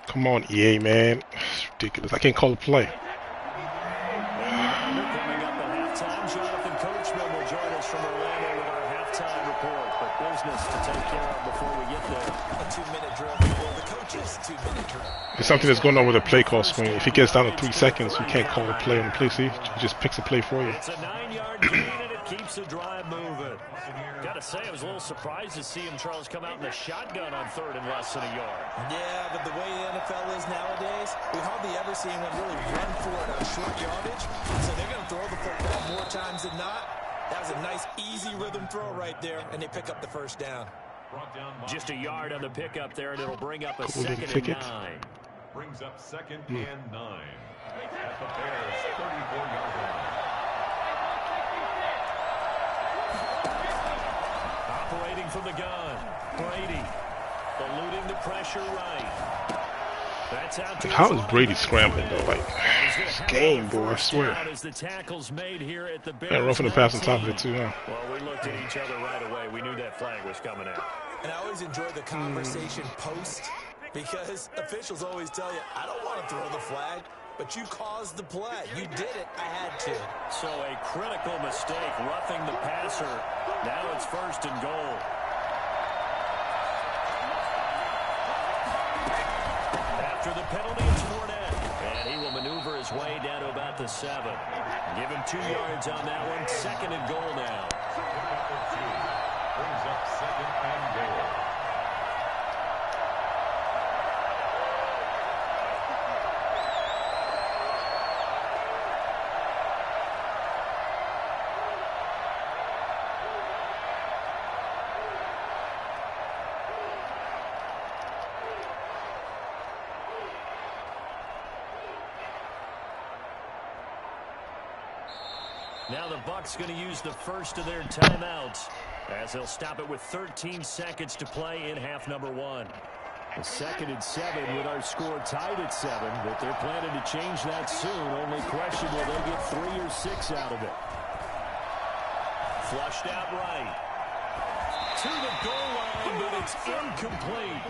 Come on, EA, man. It's ridiculous. I can't call a play. Coming up at halftime, Jonathan Coachman will join us from Orlando with our halftime report. But business to take care of before we get there. A 2-minute drill before the coaches' 2-minute drill. There's something that's going on with the play call screen. If he gets down to 3 seconds, you can't call a play on the play. See, he just picks a play for you. It's a 9-yard gain, and it keeps the drive moving. Got to say, I was a little surprised to see him, Charles, come out in the shotgun on 3rd and less than a yard. Yeah, but the way the NFL is nowadays, we hardly ever see anyone really run for it on short yardage. So they're going to throw the football more times than not. That was a nice, easy rhythm throw right there, and they pick up the 1st down. Just a yard on the pickup there, and it'll bring up a 2nd and 9. Brings up 2nd and 9. At from the gun. Brady eluding the pressure right. That's out to How is Brady scrambling though? Like, this game, boy, I swear. As the tackles made here at the And roughing the pass on top of it too, huh? Well, we looked at each other right away. We knew that flag was coming out. And I always enjoy the conversation post because officials always tell you, I don't want to throw the flag, but you caused the play. You did it. I had to. So a critical mistake, roughing the passer. Now it's 1st and goal. After the penalty, it's Fournette. And he will maneuver his way down to about the 7. Give him 2 yards on that one. 2nd and goal now. Brings up 2nd and goal. Now the Bucs going to use the first of their timeouts as they'll stop it with 13 seconds to play in half number 1. The 2nd and 7 with our score tied at 7, but they're planning to change that soon. Only question, will they get 3 or 6 out of it? Flushed out right. To the goal line, but it's incomplete.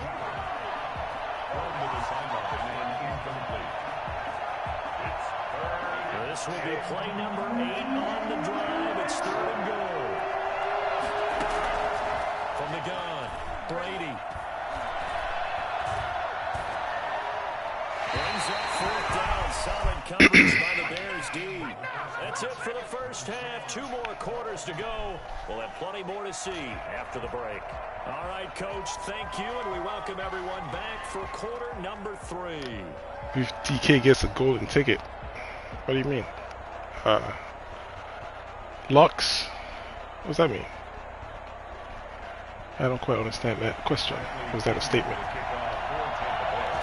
Over the sideline and incomplete. It's 3rd. This will be play number 8 on the drive. It's 3rd and goal. From the gun, Brady. Brings up 4th down. Solid coverage by the Bears D. That's it for the first half. 2 more quarters to go. We'll have plenty more to see after the break. All right, Coach, thank you, and we welcome everyone back for quarter number 3. If DK gets a golden ticket, what do you mean? Lux? What does that mean? I don't quite understand that question. Was that a statement?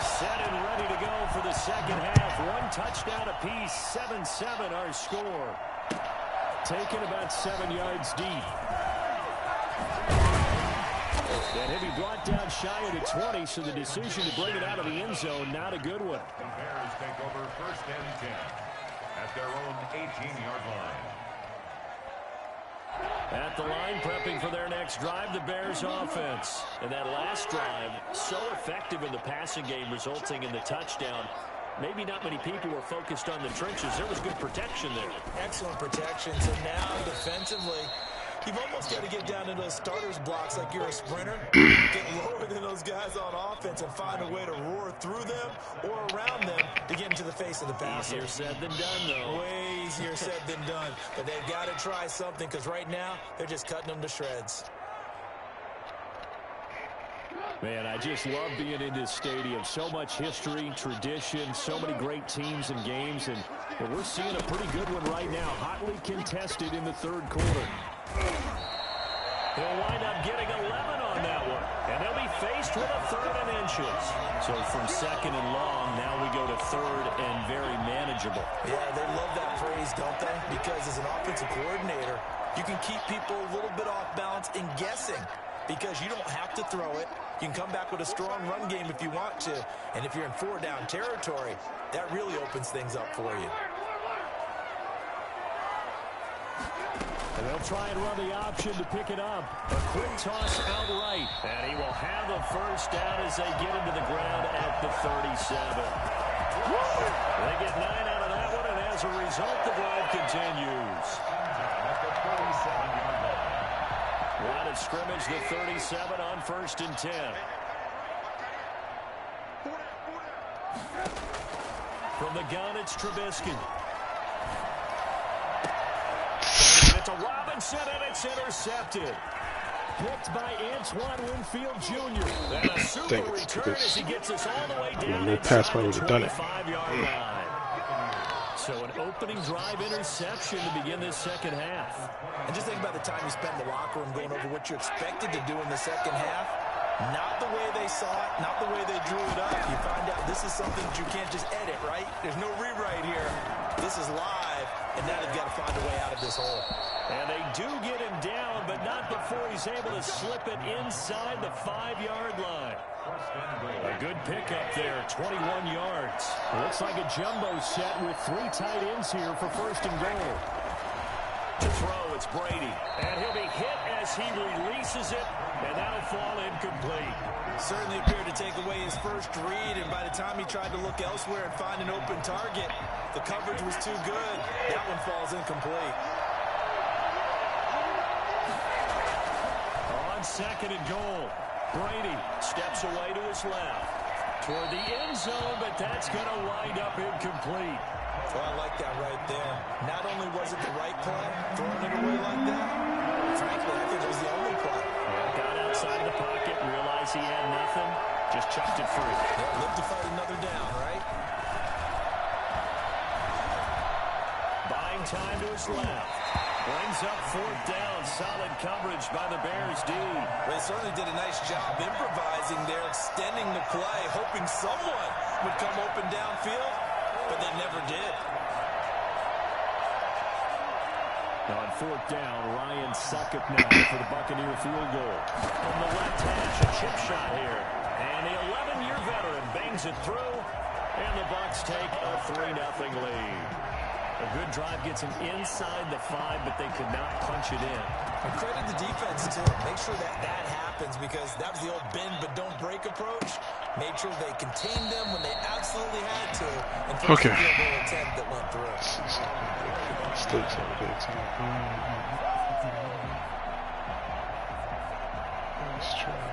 Set and ready to go for the second half. 1 touchdown apiece, 7-7 our score. Taken about 7 yards deep. And he'll be brought down shy of the 20, so the decision to bring it out of the end zone, not a good one. The Bears take over 1st and 10 at their own 18-yard line. At the line, prepping for their next drive, the Bears offense. And that last drive, so effective in the passing game, resulting in the touchdown. Maybe not many people were focused on the trenches. There was good protection there. Excellent protection. So now defensively, you've almost got to get down to those starters blocks like you're a sprinter. Get lower than those guys on offense and find a way to roar through them or around them to get into the face of the passer. Easier said than done, though. Way easier said than done. But they've got to try something because right now they're just cutting them to shreds. Man, I just love being in this stadium. So much history, tradition, so many great teams and games. And we're seeing a pretty good one right now. Hotly contested in the 3rd quarter. He'll wind up getting 11 on that one. And they'll be faced with a 3rd and inches. So from 2nd and long, now we go to 3rd and very manageable. Yeah, they love that phrase, don't they? Because as an offensive coordinator, you can keep people a little bit off balance and guessing. Because you don't have to throw it. You can come back with a strong run game if you want to. And if you're in 4-down territory, that really opens things up for you. And they'll try and run the option to pick it up. A quick toss out right. And he will have the first down as they get into the ground at the 37. They get 9 out of that one, and as a result, the drive continues. Line of scrimmage, the 37 on 1st and 10. From the gun, it's Trubisky. It's a Robinson, and it's intercepted. Picked by Antoine Winfield Jr. And a super return as he gets us all the way down inside the 25-yard line. So an opening drive interception to begin this second half. And just think about the time you spend in the locker room going over what you expected to do in the second half. Not the way they saw it, not the way they drew it up. You find out this is something that you can't just edit, right? There's no rewrite here. This is live, and now they've got to find a way out of this hole. And they do get him down, but not before he's able to slip it inside the 5-yard line. A good pickup there, 21 yards. Looks like a jumbo set with 3 tight ends here for first and goal. To throw, it's Brady. And he'll be hit as he releases it, and that'll fall incomplete. Certainly appeared to take away his first read, and by the time he tried to look elsewhere and find an open target, the coverage was too good. That one falls incomplete. On second and goal, Brady steps away to his left toward the end zone, but that's going to wind up incomplete. Well, I like that right there. Not only was it the right play, throwing it away like that, frankly, I think it was the only play. Got outside the pocket, realized he had nothing, just chucked it free. Yeah, live to fight another down, right? Buying time to his left. Brings up 4th down. Solid coverage by the Bears D. Well, they certainly did a nice job improvising there, extending the play, hoping someone would come open downfield, but they never did. On 4th down, Ryan Suckup now for the Buccaneer field goal. From the left hash, a chip shot here. And the 11-year veteran bangs it through, and the Bucs take a 3-0 lead. A good drive gets him inside the 5, but they could not punch it in. And credit the defense, too. Make sure that happens, because that was the old bend but don't break approach. Made sure they contained them when they absolutely had to. And okay. The field goal attempt that went through. Stakes are good, too. Let's try.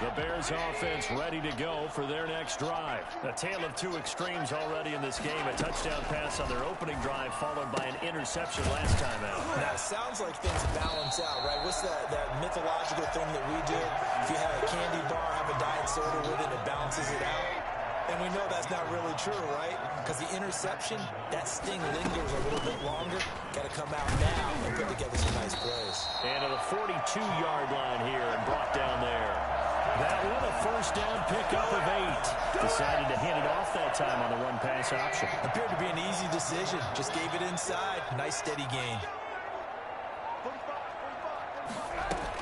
The Bears offense ready to go for their next drive. A tale of 2 extremes already in this game. A touchdown pass on their opening drive followed by an interception last time out. Now, it sounds like things balance out, right? What's that mythological thing that we do? If you have a candy bar, have a diet soda with it, it balances it out. And we know that's not really true, right? Because the interception, that sting lingers a little bit longer. Got to come out now and put together some nice plays. And to the 42-yard line here and brought down there. That one a first down pickup of 8. Decided to hand it off that time on the run-pass option. Appeared to be an easy decision. Just gave it inside. Nice steady gain.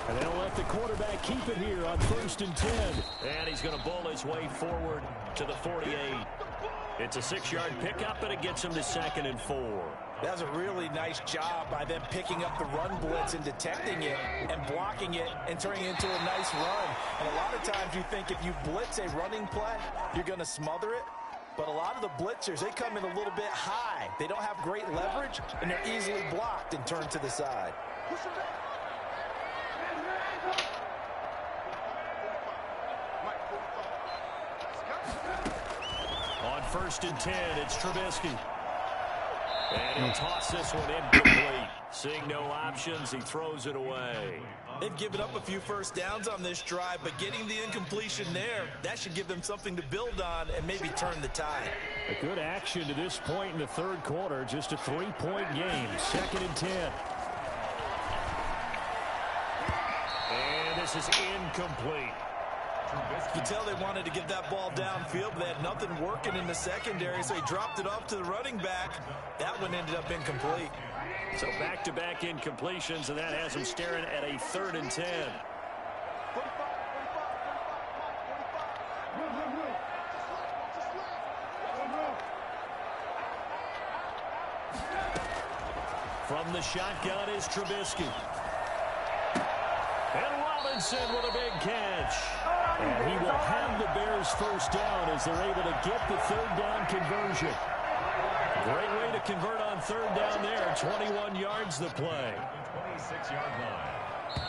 And they'll let the quarterback keep it here on 1st and 10. And he's going to bowl his way forward to the 48. It's a 6-yard pickup, and it gets him to 2nd and 4. That was a really nice job by them picking up the run blitz and detecting it and blocking it and turning it into a nice run. And a lot of times you think if you blitz a running play, you're going to smother it. But a lot of the blitzers, they come in a little bit high. They don't have great leverage, and they're easily blocked and turned to the side. On 1st and 10, it's Trubisky. And he'll toss this one incomplete. Seeing no options, he throws it away. They've given up a few first downs on this drive, but getting the incompletion there, that should give them something to build on and maybe turn the tide. A good action to this point in the 3rd quarter. Just a 3-point game. 2nd and 10. And this is incomplete. You can tell they wanted to get that ball downfield, but they had nothing working in the secondary, so he dropped it off to the running back. That one ended up incomplete. So back-to-back incompletions, and that has him staring at a 3rd and 10. From the shotgun is Trubisky. And Robinson with a big catch. And he will have the Bears first down as they're able to get the 3rd down conversion. Great way to convert on 3rd down there. 21 yards the play. 26-yard line.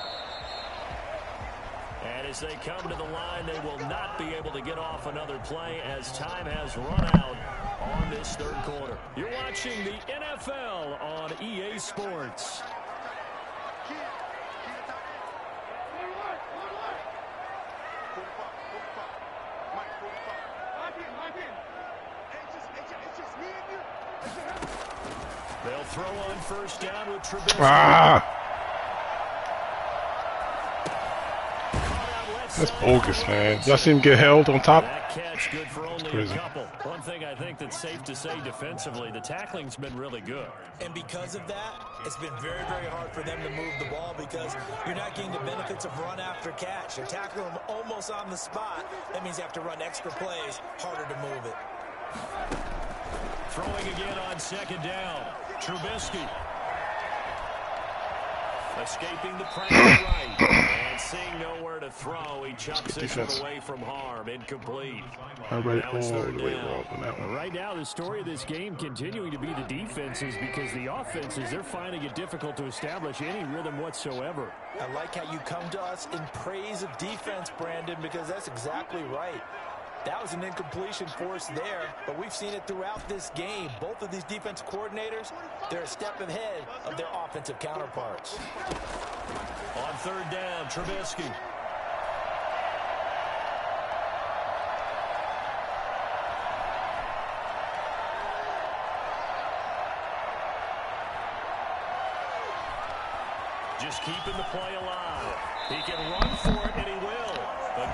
And as they come to the line, they will not be able to get off another play as time has run out on this 3rd quarter. You're watching the NFL on EA Sports. They'll throw on 1st down with Trubisky. Caught out left That's bogus, man. Y'all see him get held on top? That catch good for only a crazy. couple. One thing I think that's safe to say defensively, the tackling's been really good. And because of that, it's been very, very hard for them to move the ball because you're not getting the benefits of run after catch. You're tackling them almost on the spot. That means you have to run extra plays, harder to move it. Throwing again on second down. Trubisky. Escaping the pressure right. And seeing nowhere to throw, he chops this one away from harm. Incomplete. I read it Now it's all third the way down. wrong on that one. Right now, the story of this game continuing to be the defenses because the offenses, they're finding it difficult to establish any rhythm whatsoever. I like how you come to us in praise of defense, Brandon, because that's exactly right. That was an incompletion for us there, but we've seen it throughout this game. Both of these defense coordinators, they're a step ahead of their offensive counterparts. On third down, Trubisky. Just keeping the play alive. He can run for it, and he will.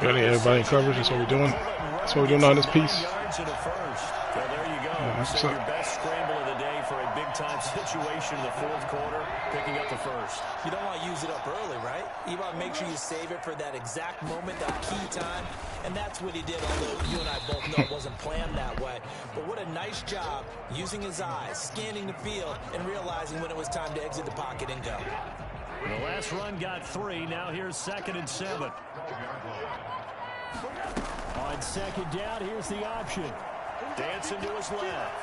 Really, everybody in coverage, that's what we're doing. That's what we're doing on this piece. Yards and a first. Well, there you go. That's Save your best scramble of the day for a big-time situation in the fourth quarter, picking up the first. You don't want to use it up early, right? You want to make sure you save it for that exact moment, that key time, and that's what he did, although you and I both know it wasn't planned that way. But what a nice job using his eyes, scanning the field, and realizing when it was time to exit the pocket and go. The last run got 3. Now here's 2nd and 7. On second down, here's the option. Dancing to his left.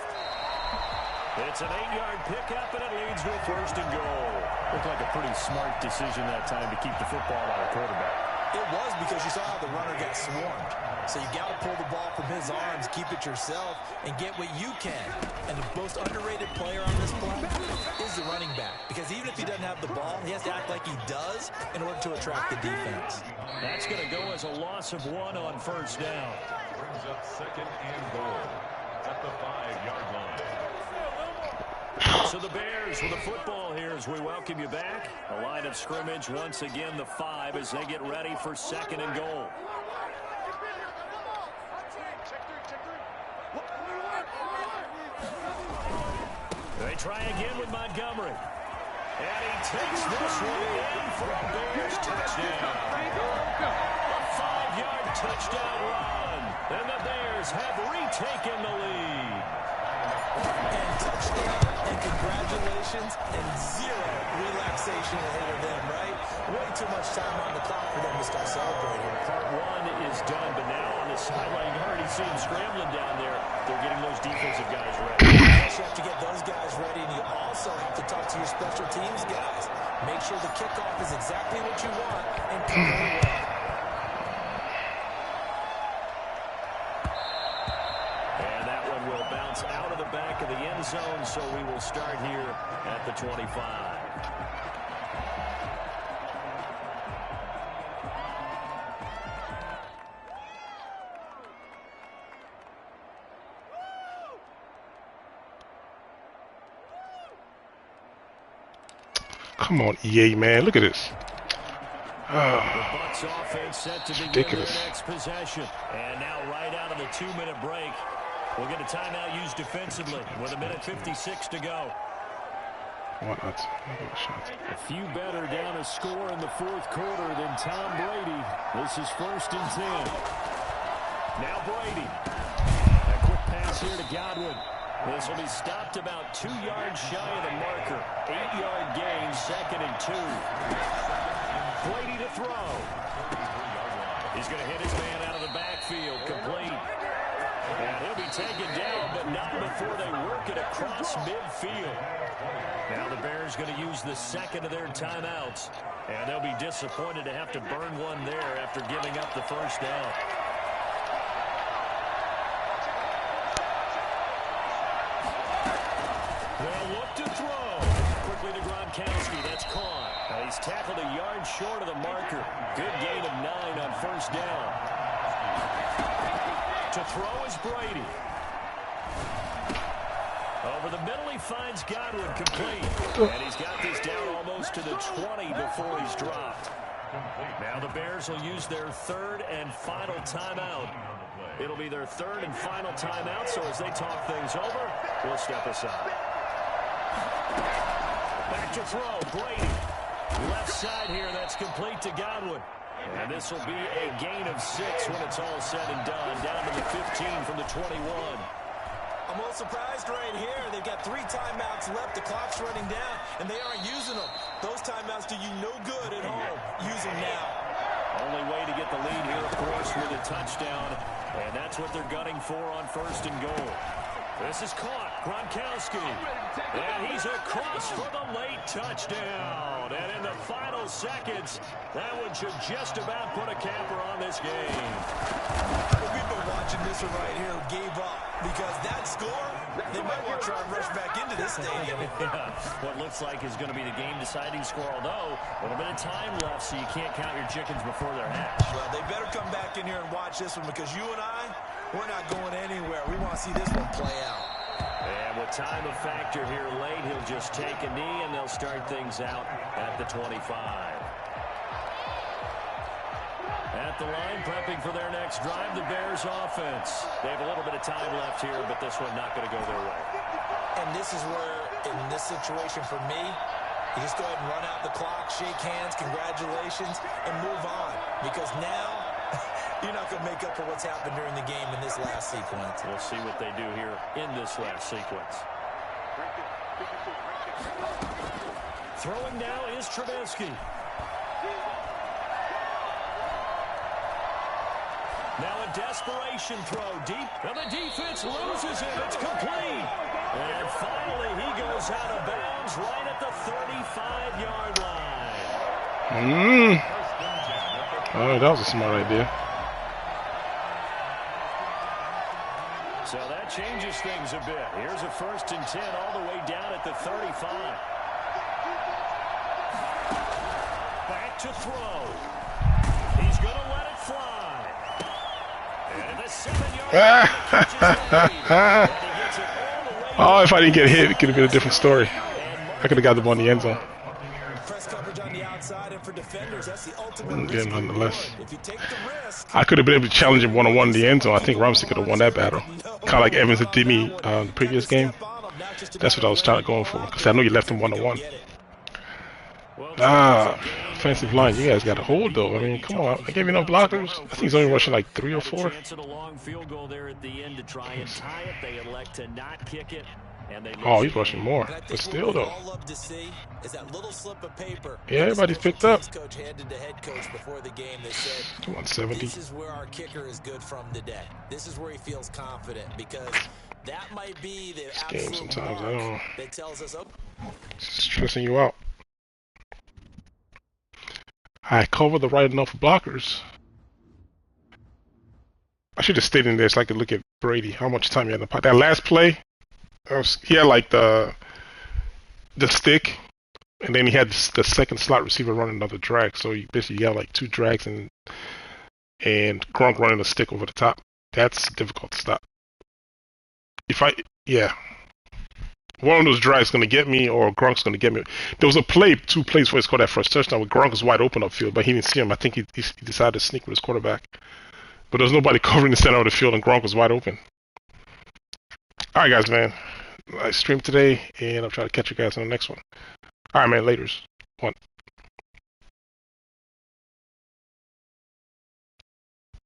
It's an 8-yard pickup, and it leads to a 1st and goal. Looked like a pretty smart decision that time to keep the football out of the quarterback. It was because you saw how the runner got swarmed. So you got to pull the ball from his arms, keep it yourself, and get what you can. And the most underrated player on this play is the running back. Because even if he doesn't have the ball, he has to act like he does in order to attract the defense. That's going to go as a loss of 1 on 1st down. Brings up 2nd and goal at the 5-yard line. So the Bears with the football here as we welcome you back. A line of scrimmage once again, the 5 as they get ready for 2nd and goal. They try again with Montgomery. And he takes this one in for a Bears touchdown. A 5-yard touchdown run. And the Bears have retaken the lead. And touchdown, and congratulations, and zero relaxation ahead of them, right? Way too much time on the clock for them to start celebrating. Part 1 is done, but now on the sideline, you already see them scrambling down there. They're getting those defensive guys ready. You have to get those guys ready, and you also have to talk to your special teams guys. Make sure the kickoff is exactly what you want, and convert it well. And that one will bounce out of the back of the end zone, so we will start here at the 25. Come on, EA, man. Look at this. The Bucs offense set to begin ridiculous. their next possession. And now right out of the 2-minute break, we'll get a timeout used defensively with 1:56 to go. Why not? Give it a shot. A few better down a score in the fourth quarter than Tom Brady. This is 1st and 10. Now Brady. A quick pass here to Godwin. This will be stopped about 2 yards shy of the marker. 8-yard gain, 2nd and 2. Brady to throw. He's going to hit his man out of the backfield. Complete. And he'll be taken down, but not before they work it across midfield. Now the Bears going to use the 2nd of their timeouts. And they'll be disappointed to have to burn one there after giving up the 1st down. They'll look to throw. Quickly to Gronkowski. That's caught. He's tackled a yard short of the marker. Good gain of 9 on 1st down. To throw is Brady. Over the middle, he finds Godwin complete. And he's got this down almost to the 20 before he's dropped. Now the Bears will use their third and final timeout. It'll be their third and final timeout, so as they talk things over, we'll step aside. Back to throw, Brady. Left side here, that's complete to Godwin. And this will be a gain of 6 when it's all said and done. Down to the 15 from the 21. I'm a little surprised right here. They've got 3 timeouts left. The clock's running down, and they aren't using them. Those timeouts do you no good at home. Use them now. Only way to get the lead here, of course, with a touchdown. And that's what they're gunning for on first and goal. This is caught. Gronkowski. And he's across for the late touchdown. And in the final seconds, that one should just about put a capper on this game. We've been watching this one right here, gave up. Because that score, they might want to try and rush back into this stadium. Yeah, what looks like is going to be the game-deciding score, although a little bit of time left, so you can't count your chickens before they're hatched. Well, they better come back in here and watch this one, because you and I, we're not going anywhere. We want to see this one play out. And with time a factor here late, he'll just take a knee, and they'll start things out at the 25. At the line, prepping for their next drive, the Bears offense. They have a little bit of time left here, but this one not going to go their way. And this is where, in this situation for me, you just go ahead and run out the clock, shake hands, congratulations, and move on. Because now, you're not going to make up for what's happened during the game in this last sequence. We'll see what they do here in this last sequence. Throwing now is Trubisky. Now a desperation throw deep, and the defense loses it. It's complete. And finally, he goes out of bounds right at the 35-yard line. Oh, that was a smart idea. So that changes things a bit. Here's a 1st and 10 all the way down at the 35. Back to throw. He's going to let it fly. Oh, if I didn't get hit, it could have been a different story. I could have got the ball in the end zone. Yeah, nonetheless. I could have been able to challenge him one-on-one in the end zone. I think Ramsey could have won that battle. Kind of like Evans did me the previous game. That's what I was trying to go for, because I know you left him one-on-one. Offensive line, you guys got a hold though. I mean, come on. I gave you enough blockers. I think he's only rushing like 3 or 4. Oh, he's rushing more. But still though. Yeah, everybody's picked up. 170. This is where our kicker is good from today. This is where he feels confident, because that might be the game sometimes, I don't know. That tells us, it's stressing you out. I covered the right enough blockers. I should have stayed in there so I could look at Brady. How much time he had in the pot. That last play, he had like the stick, and then he had the second slot receiver running another drag. So you basically got like 2 drags and Gronk running the stick over the top. That's difficult to stop. One of those drives going to get me, or Gronk's going to get me. There was a play, 2 plays before he scored that first touchdown, where Gronk was wide open upfield, but he didn't see him. I think he decided to sneak with his quarterback. But there was nobody covering the center of the field, and Gronk was wide open. All right, guys, man. I streamed today, and I'll try to catch you guys on the next one. All right, man. Laters. 1.